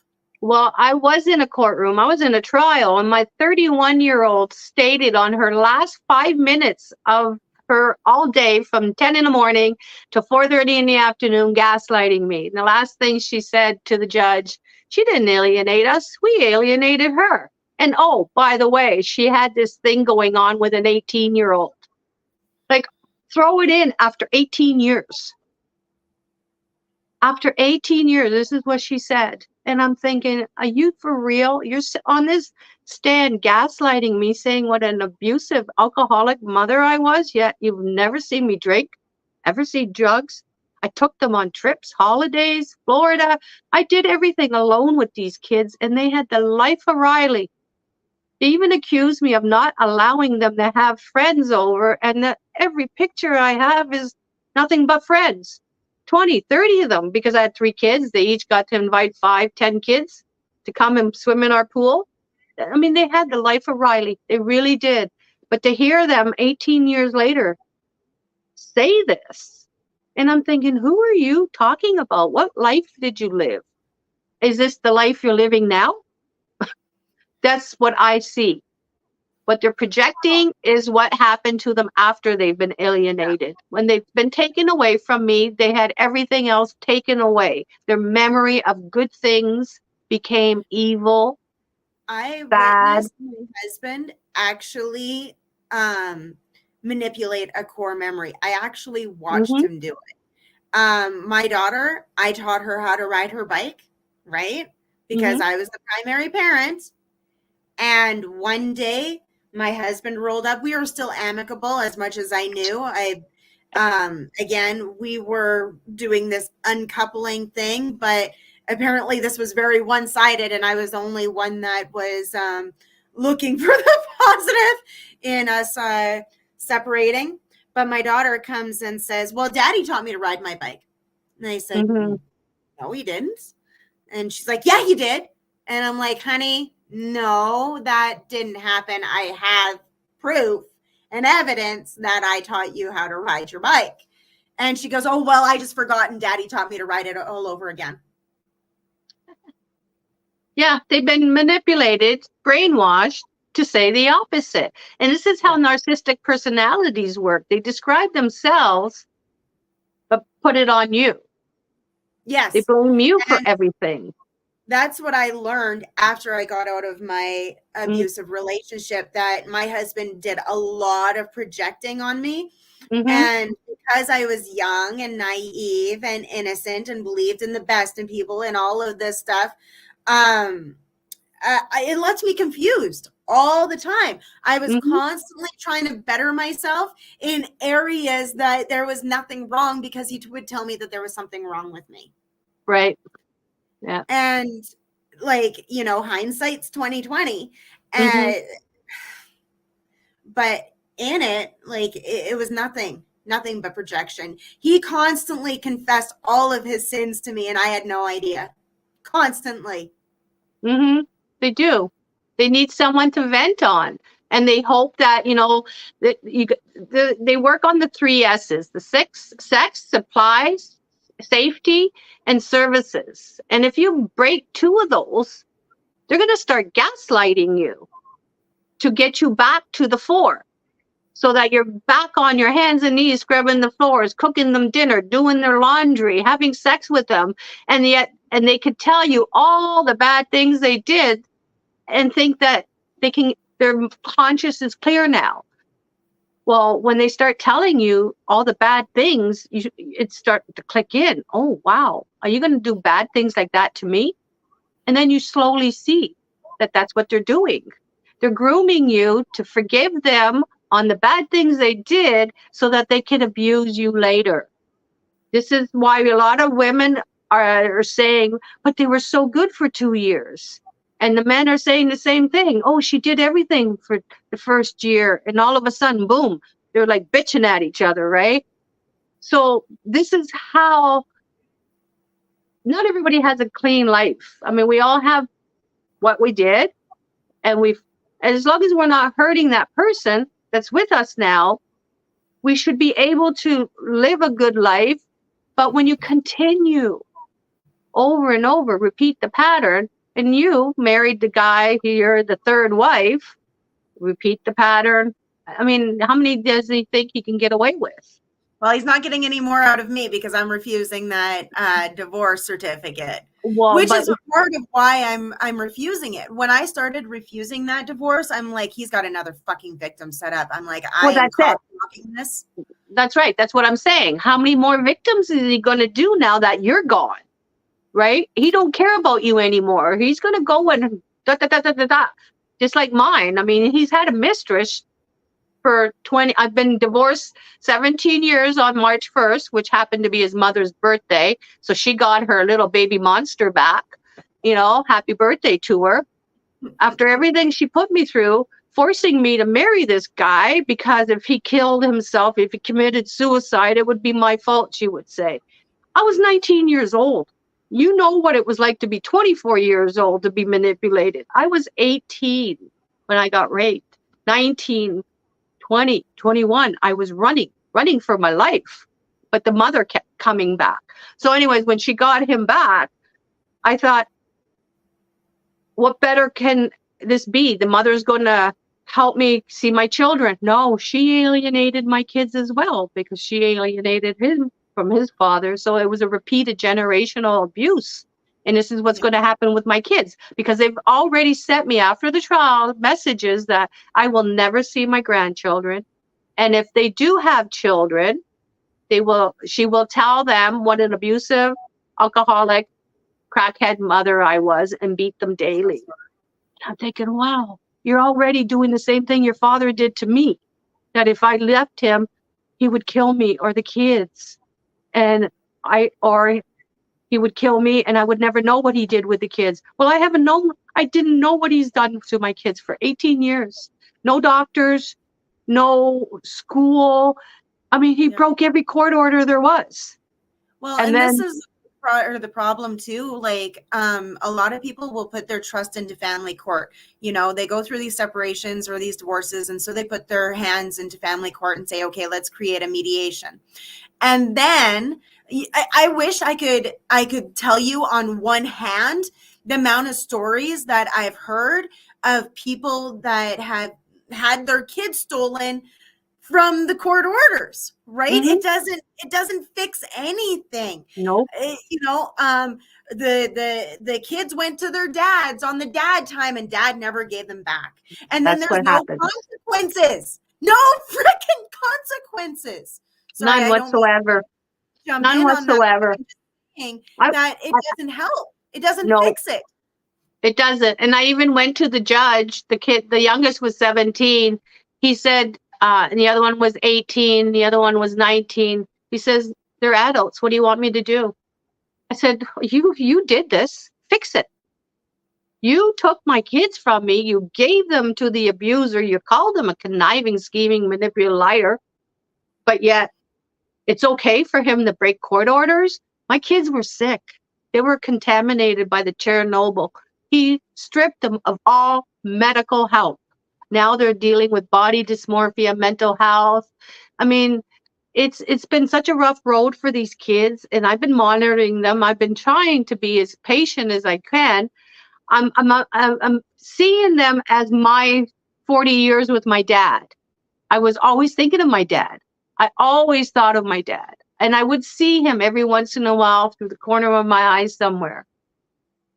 Well, I was in a courtroom. I was in a trial, and my 31-year-old stated on her last 5 minutes of her all day from 10 in the morning to 4:30 in the afternoon gaslighting me. And the last thing she said to the judge, she didn't alienate us. We alienated her. And oh, by the way, she had this thing going on with an 18-year-old. Like, throw it in after 18 years. After 18 years, this is what she said. And I'm thinking, are you for real? You're on this stand gaslighting me, saying what an abusive alcoholic mother I was, yet you've never seen me drink, ever see drugs. I took them on trips, holidays, Florida. I did everything alone with these kids, and they had the life of Riley. They even accused me of not allowing them to have friends over, and that every picture I have is nothing but friends. 20, 30 of them, because I had 3 kids. They each got to invite 5, 10 kids to come and swim in our pool. I mean, they had the life of Riley. They really did. But to hear them 18 years later say this, and I'm thinking, who are you talking about? What life did you live? Is this the life you're living now? That's what I see. What they're projecting is what happened to them after they've been alienated. When they've been taken away from me, they had everything else taken away. Their memory of good things became evil. I bad. witnessed my husband actually manipulate a core memory. I actually watched him do it. My daughter, I taught her how to ride her bike, right? Because I was the primary parent. And one day my husband rolled up. We were still amicable as much as I knew. Again, we were doing this uncoupling thing, but apparently this was very one-sided, and I was the only one that was looking for the positive in us separating. But my daughter comes and says, well, Daddy taught me to ride my bike. And I said, no, he didn't. And she's like, yeah, he did. And I'm like, honey, no, that didn't happen. I have proof and evidence that I taught you how to ride your bike. And she goes, oh, well, I just forgot and Daddy taught me to ride it all over again. Yeah, they've been manipulated, brainwashed to say the opposite. And this is how narcissistic personalities work. They describe themselves, but put it on you. Yes. They blame you for everything. That's what I learned after I got out of my abusive relationship, that my husband did a lot of projecting on me. And because I was young and naive and innocent and believed in the best in people and all of this stuff, it lets me confused all the time. I was constantly trying to better myself in areas that there was nothing wrong, because he would tell me that there was something wrong with me. Right. Yeah. And like, you know, hindsight's 2020. And but in it, like, it was nothing but projection. He constantly confessed all of his sins to me, and I had no idea. Constantly. They do. They need someone to vent on, and they hope that, you know, that they work on the 3 S's: the sex, supplies, safety, and services. And if you break 2 of those, they're going to start gaslighting you to get you back to the 4, so that you're back on your hands and knees, scrubbing the floors, cooking them dinner, doing their laundry, having sex with them. And they could tell you all the bad things they did and think that their conscience is clear now. Well, when they start telling you all the bad things, it starts to click in. Oh, wow. Are you going to do bad things like that to me? And then you slowly see that that's what they're doing. They're grooming you to forgive them on the bad things they did so that they can abuse you later. This is why a lot of women are saying, but they were so good for 2 years. And the men are saying the same thing. Oh, she did everything for the first year. And all of a sudden, boom, they're like bitching at each other, right? So this is how not everybody has a clean life. I mean, we all have what we did. And as long as we're not hurting that person that's with us now, we should be able to live a good life. But when you continue over and over, repeat the pattern, and you married the guy, you're the 3rd wife, repeat the pattern. I mean, how many does he think he can get away with? Well, he's not getting any more out of me because I'm refusing that divorce certificate, which is part of why I'm refusing it. When I started refusing that divorce, I'm like, he's got another fucking victim set up. I'm like, I am blocking this. That's right. That's what I'm saying. How many more victims is he going to do now that you're gone? Right? He don't care about you anymore. He's going to go and just like mine. I mean, he's had a mistress for 20. I've been divorced 17 years on March 1st, which happened to be his mother's birthday. So she got her little baby monster back. You know, happy birthday to her. After everything she put me through, forcing me to marry this guy, because if he killed himself, if he committed suicide, it would be my fault, she would say. I was 19 years old. You know what it was like to be 24 years old, to be manipulated. I was 18 when I got raped. 19, 20, 21. I was running for my life. But the mother kept coming back. So anyways, when she got him back, I thought, what better can this be? The mother's going to help me see my children. No, she alienated my kids as well, because she alienated him from his father. So it was a repeated generational abuse. And this is what's going to happen with my kids, because they've already sent me after the trial messages that I will never see my grandchildren. And if they do have children, she will tell them what an abusive, alcoholic, crackhead mother I was, and beat them daily. I'm thinking, wow, you're already doing the same thing your father did to me, that if I left him, he would kill me or the kids. Or he would kill me and I would never know what he did with the kids. Well, I didn't know what he's done to my kids for 18 years. No doctors, no school. I mean, he broke every court order there was. Well, and this is the part of the problem too. Like, a lot of people will put their trust into family court. You know, they go through these separations or these divorces, and so they put their hands into family court and say, okay, let's create a mediation. And then I wish I could tell you on one hand the amount of stories that I've heard of people that have had their kids stolen from the court orders, right? Mhm. It doesn't fix anything. Nope. You know, the kids went to their dads on the dad time, and dad never gave them back. And then That's there's what no happens. consequences. No freaking consequences. Sorry, None I don't mean whatsoever. to jump None in on that. whatsoever. I'm just saying I, that it doesn't help. It doesn't no, fix it. it doesn't. And I even went to the judge. The youngest was 17. He said, and the other one was 18. The other one was 19. He says, they're adults. What do you want me to do? I said, you did this. Fix it. You took my kids from me. You gave them to the abuser. You called him a conniving, scheming, manipulator. But yet, it's okay for him to break court orders. My kids were sick. They were contaminated by the Chernobyl. He stripped them of all medical help. Now they're dealing with body dysmorphia, mental health. I mean, it's been such a rough road for these kids, and I've been monitoring them. I've been trying to be as patient as I can. I'm seeing them as my 40 years with my dad. I was always thinking of my dad. I always thought of my dad. And I would see him every once in a while through the corner of my eye somewhere.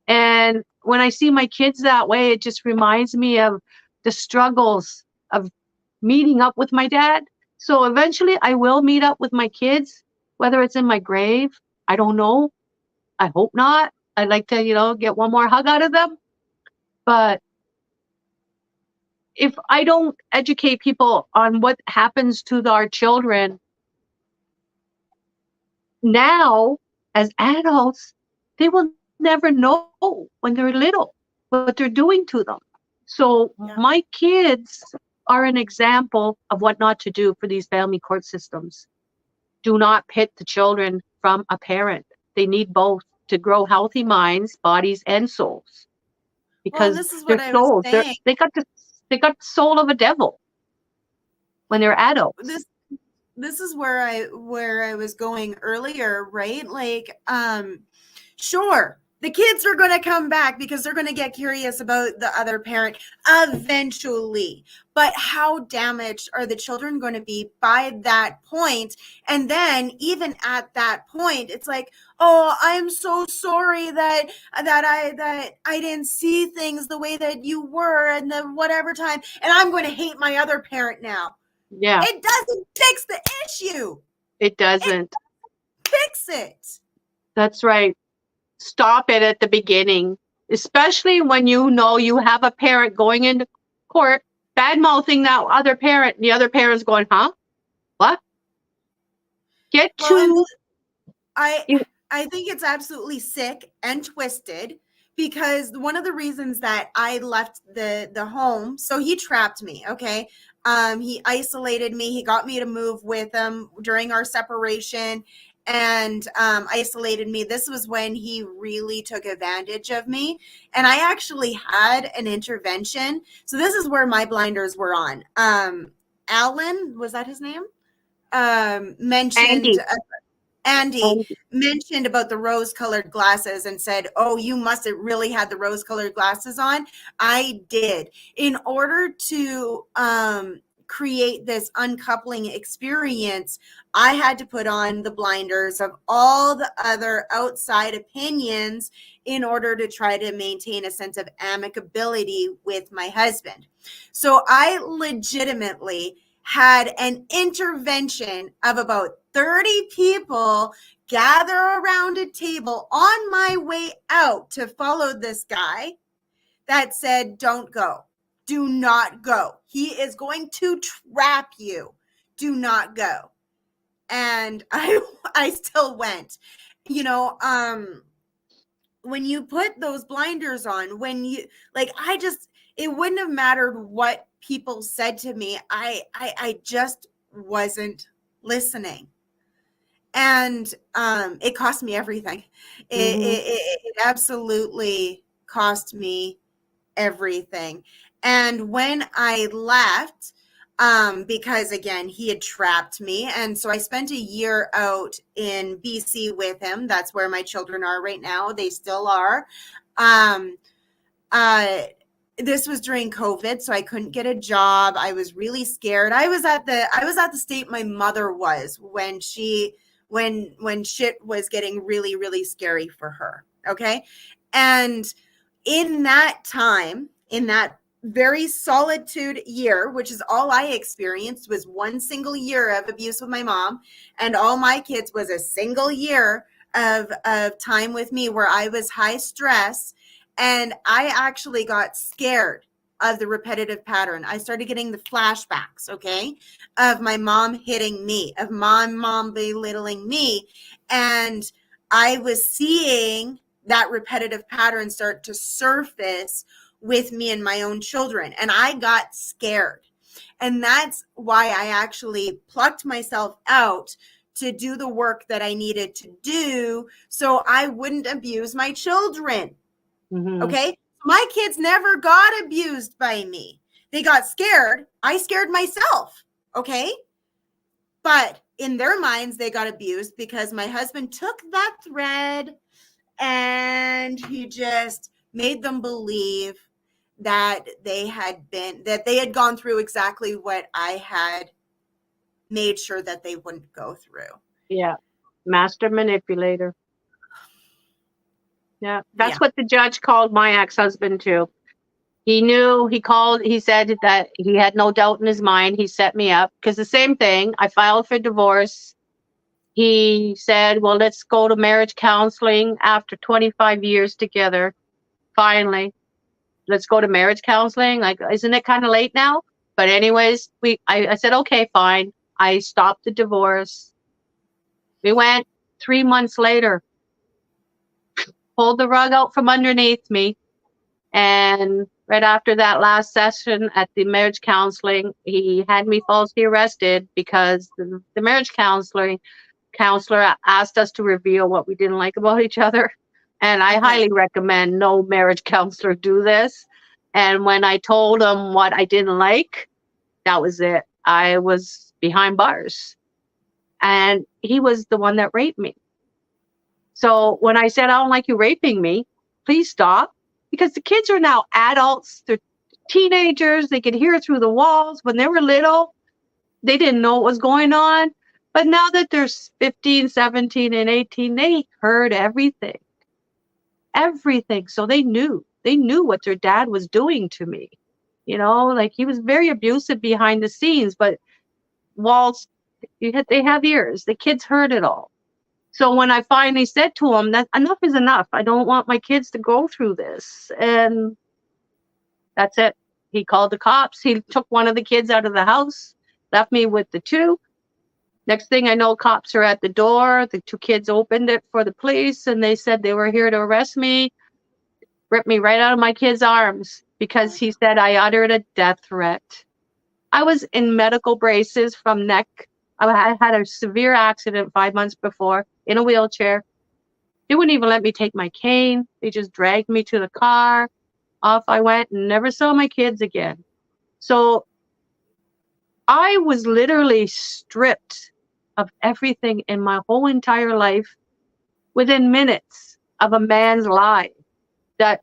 And when I see my kids that way, it just reminds me of the struggles of meeting up with my dad. So eventually I will meet up with my kids, whether it's in my grave. I don't know. I hope not. I'd like to, get one more hug out of them. But if I don't educate people on what happens to our children now as adults, they will never know when they're little what they're doing to them. So my kids are an example of what not to do for these family court systems. Do not pit the children from a parent. They need both to grow healthy minds, bodies, and souls. Well, and Because this is their what I was souls, saying. they got the soul of a devil when they're adults. This is where I was going earlier, right? Like, sure, the kids are going to come back because they're going to get curious about the other parent eventually. But how damaged are the children going to be by that point? And then even at that point, it's like, oh, I'm so sorry that I didn't see things the way that you were and the whatever time, and I'm going to hate my other parent now. Yeah. It doesn't fix the issue. It doesn't. Fix it. That's right. Stop it at the beginning, especially when you know you have a parent going into court, bad-mouthing that other parent, and the other parent's going, huh? What? I think it's absolutely sick and twisted, because one of the reasons that I left the home, so he trapped me, okay? He isolated me. He got me to move with him during our separation, and isolated me. This was when he really took advantage of me, and I actually had an intervention. So this is where my blinders were on. Alan, was that his name? Mentioned Andy mentioned about the rose-colored glasses and said, oh, you must have really had the rose-colored glasses on. I did. In order to create this uncoupling experience, I had to put on the blinders of all the other outside opinions in order to try to maintain a sense of amicability with my husband. So I legitimately had an intervention of about 30 people gather around a table on my way out to follow this guy that said, don't go. Do not go. He is going to trap you. Do not go. And I still went. When you put those blinders on, it wouldn't have mattered what people said to me. I just wasn't listening. And it cost me everything. It absolutely cost me everything. And when I left, because again, he had trapped me. And so I spent a year out in BC with him. That's where my children are right now. They still are. Um, this was during COVID, so I couldn't get a job. I was really scared. I was at the state my mother was when shit was getting really, really scary for her. Okay. And in that time, in that very solitude year, which is all I experienced, was one single year of abuse with my mom, and all my kids was a single year of time with me where I was high stress. And I actually got scared of the repetitive pattern. I started getting the flashbacks, okay, of my mom hitting me, of my mom belittling me. And I was seeing that repetitive pattern start to surface with me and my own children. And I got scared. And that's why I actually plucked myself out to do the work that I needed to do so I wouldn't abuse my children. Okay. My kids never got abused by me. They got scared. I scared myself. Okay. But in their minds, they got abused because my husband took that thread and he just made them believe that they had gone through exactly what I had made sure that they wouldn't go through. Yeah. Master manipulator. Yeah. That's what the judge called my ex-husband too. He knew, he said that he had no doubt in his mind. He set me up because the same thing, I filed for divorce. He said, well, let's go to marriage counseling after 25 years together. Finally, let's go to marriage counseling. Like, isn't it kind of late now? But anyways, I said, okay, fine. I stopped the divorce. We went 3 months later, pulled the rug out from underneath me. And right after that last session at the marriage counseling, he had me falsely arrested because the marriage counselor asked us to reveal what we didn't like about each other. And I highly recommend no marriage counselor do this. And when I told him what I didn't like, that was it. I was behind bars. And he was the one that raped me. So when I said, I don't like you raping me, please stop. Because the kids are now adults. They're teenagers. They could hear through the walls. When they were little, they didn't know what was going on. But now that they're 15, 17, and 18, they heard everything. Everything. So they knew what their dad was doing to me. You know, like he was very abusive behind the scenes, but walls, they have ears. The kids heard it all. So when I finally said to him that enough is enough, I don't want my kids to go through this. And that's it. He called the cops. He took one of the kids out of the house, left me with the two. Next thing I know, cops are at the door. The two kids opened it for the police and they said they were here to arrest me, ripped me right out of my kid's arms because he said I uttered a death threat. I was in medical braces from neck. I had a severe accident 5 months before in a wheelchair. They wouldn't even let me take my cane. They just dragged me to the car. Off I went and never saw my kids again. So I was literally stripped of everything in my whole entire life within minutes of a man's lie that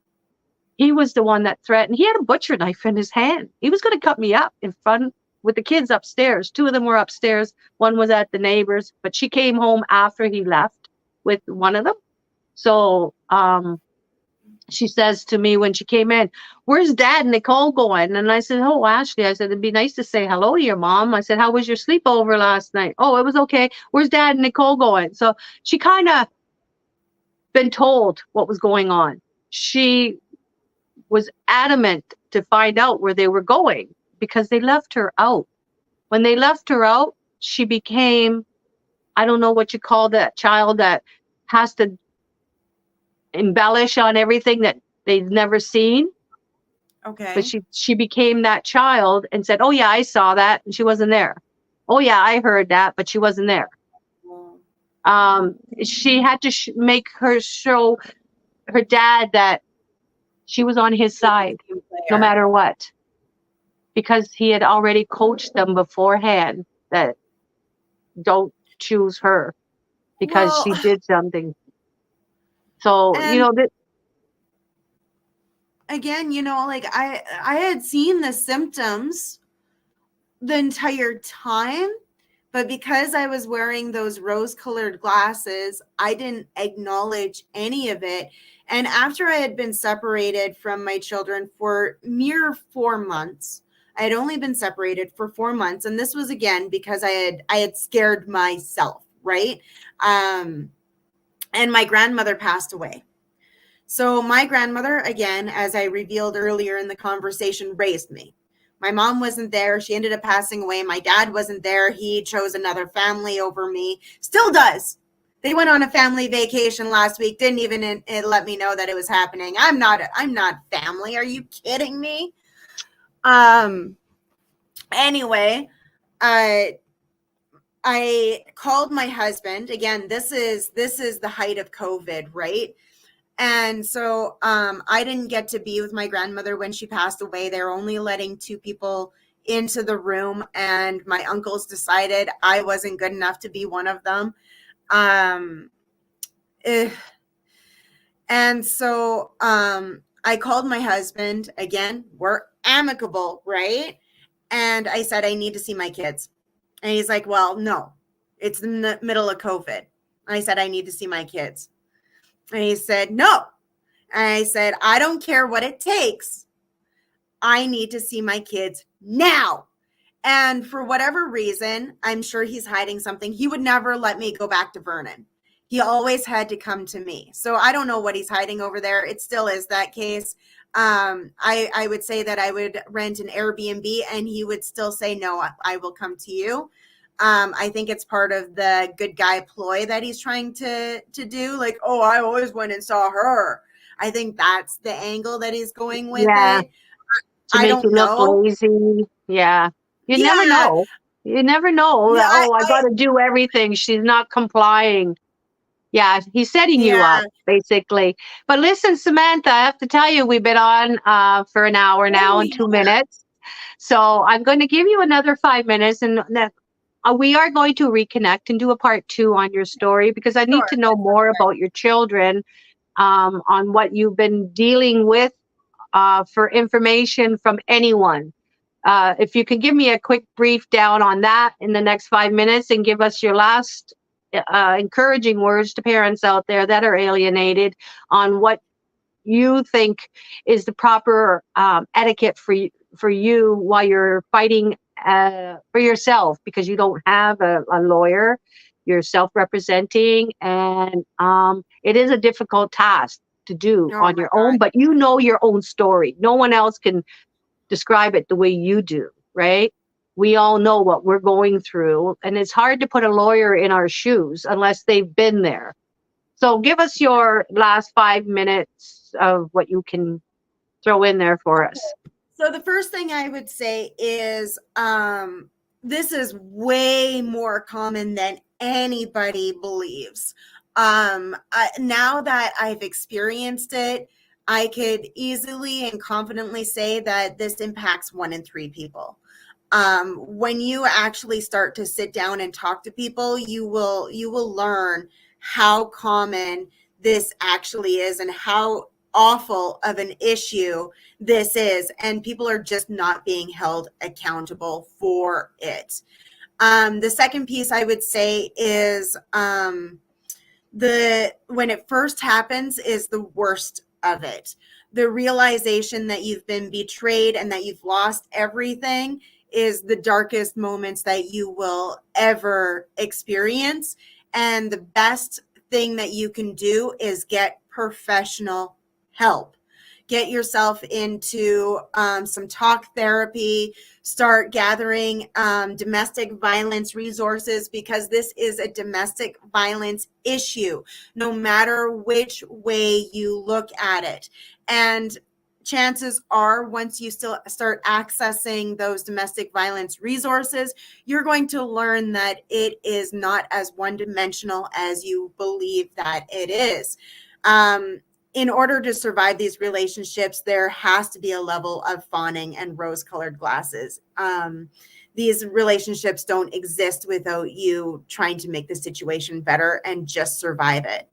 he was the one that threatened. He had a butcher knife in his hand. He was going to cut me up in front with the kids upstairs. Two of them were upstairs. One was at the neighbor's, but she came home after he left with one of them. So she says to me when she came in, where's Dad and Nicole going? And I said, oh, Ashley, I said, it'd be nice to say hello to your mom. I said, how was your sleepover last night? Oh, it was okay. Where's Dad and Nicole going? So she kind of been told what was going on. She was adamant to find out where they were going because they left her out. When they left her out, she became, I don't know what you call that child that has to embellish on everything that they've never seen. Okay. But she became that child and said, oh yeah, I saw that and she wasn't there. Oh yeah, I heard that, but she wasn't there. She had to make her show her dad that she was on his side no matter what, because he had already coached them beforehand that don't choose her because Well, she did something. So, you and know, that again, like I had seen the symptoms the entire time, but because I was wearing those rose-colored glasses, I didn't acknowledge any of it. And after I had been separated from my children for mere 4 months, I had only been separated for 4 months, and this was again because I had scared myself, right? And my grandmother passed away. So my grandmother, again, as I revealed earlier in the conversation, raised me. My mom wasn't there. She ended up passing away. My dad wasn't there. He chose another family over me. Still does. They went on a family vacation last week. Didn't even let me know that it was happening. I'm not family. Are you kidding me? Anyway, I called my husband. Again, this is the height of COVID, right? And so I didn't get to be with my grandmother when she passed away. They're only letting 2 people into the room, and my uncles decided I wasn't good enough to be one of them. And so I called my husband. Again, we're amicable, right? And I said, I need to see my kids. And he's like, well, no, it's in the middle of COVID. And I said, I need to see my kids. And he said, no. And I said, I don't care what it takes. I need to see my kids now. And for whatever reason, I'm sure he's hiding something. He would never let me go back to Vernon. He always had to come to me. So I don't know what he's hiding over there. It still is that case. I would say that I would rent an Airbnb and he would still say, no, I will come to you. I think it's part of the good guy ploy that he's trying to do. Like, oh, I always went and saw her. I think that's the angle that he's going with yeah, it. to I make you don't look know. lazy. Yeah. You never Yeah. know. You never know Yeah. that, oh, I got to do everything. She's not complying. Yeah, he's setting you Yeah. up, basically. But listen, Samantha, I have to tell you, we've been on for an hour now Oh, and yeah. 2 minutes. So I'm going to give you another 5 minutes, and we are going to reconnect and do a part 2 on your story, because I need Sure. to know more about your children, on what you've been dealing with, for information from anyone. If you could give me a quick brief down on that in the next 5 minutes and give us your last encouraging words to parents out there that are alienated on what you think is the proper etiquette for you while you're fighting for yourself, because you don't have a lawyer. You're self-representing, and it is a difficult task to do Oh on my your own, God. but you know your own story. No one else can describe it the way you do, right? We all know what we're going through, and it's hard to put a lawyer in our shoes unless they've been there. So give us your last 5 minutes of what you can throw in there for us. So the first thing I would say is this is way more common than anybody believes. Now that I've experienced it, I could easily and confidently say that this impacts 1 in 3 people. When you actually start to sit down and talk to people, you will learn how common this actually is and how awful of an issue this is, and people are just not being held accountable for it. The second piece I would say is when it first happens is the worst of it. The realization that you've been betrayed and that you've lost everything is the darkest moments that you will ever experience. And the best thing that you can do is get professional help. Get yourself into some talk therapy, start gathering domestic violence resources, because this is a domestic violence issue, no matter which way you look at it. And chances are once you still start accessing those domestic violence resources, you're going to learn that it is not as one-dimensional as you believe that it is. In order to survive these relationships, there has to be a level of fawning and rose-colored glasses. These relationships don't exist without you trying to make the situation better and just survive it.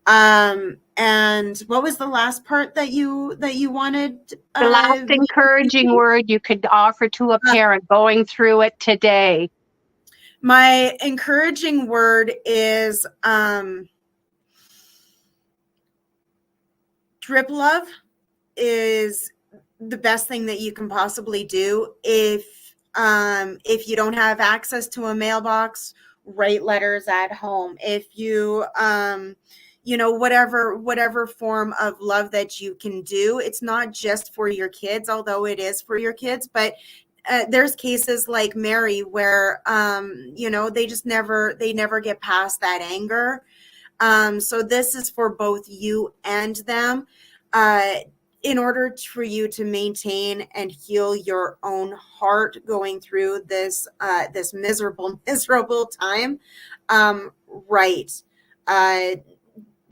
And what was the last part that you wanted? The last encouraging word you could offer to a parent going through it today. My encouraging word is drip love is the best thing that you can possibly do. If you don't have access to a mailbox, write letters at home. If you whatever form of love that you can do, it's not just for your kids, although it is for your kids, but there's cases like Mary where they never get past that anger. So this is for both you and them. In order for you to maintain and heal your own heart going through this miserable time, right?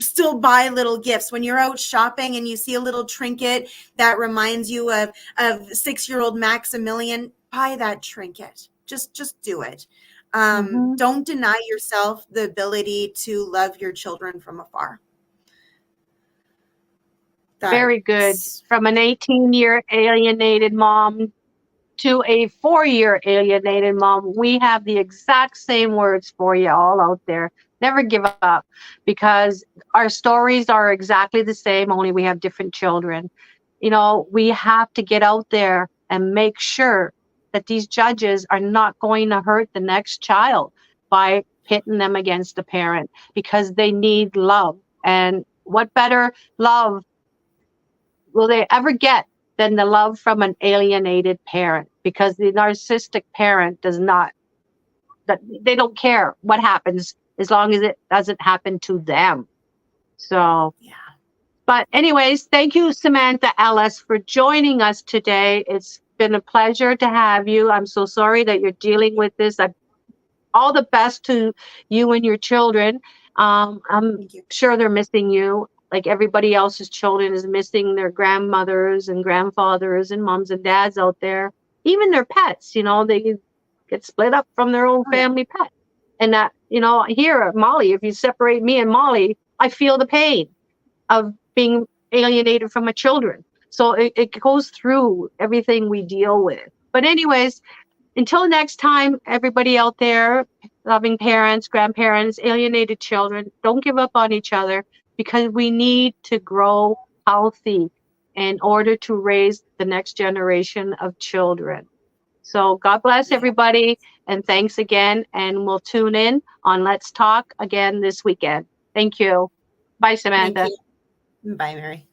Still buy little gifts. When you're out shopping and you see a little trinket that reminds you of 6-year-old Maximilian, buy that trinket. Just do it. Don't deny yourself the ability to love your children from afar. Very good. From an 18-year alienated mom to a 4-year alienated mom, we have the exact same words for you all out there. Never give up, because our stories are exactly the same, only we have different children. We have to get out there and make sure that these judges are not going to hurt the next child by pitting them against a parent, because they need love. And what better love will they ever get than the love from an alienated parent? Because the narcissistic parent they don't care what happens as long as it doesn't happen to them. So, yeah. But anyways, thank you, Samantha Ellis, for joining us today. It's been a pleasure to have you. I'm so sorry that you're dealing with this. All the best to you and your children. I'm sure they're missing you, like everybody else's children is missing their grandmothers and grandfathers and moms and dads out there. Even their pets, they get split up from their own family pet. And that, here, Molly, if you separate me and Molly, I feel the pain of being alienated from my children. So it goes through everything we deal with. But anyways, until next time, everybody out there, loving parents, grandparents, alienated children, don't give up on each other, because we need to grow healthy in order to raise the next generation of children. So God bless everybody, and thanks again, and we'll tune in on Let's Talk again this weekend. Thank you. Bye, Samantha. Thank you. Bye, Mary.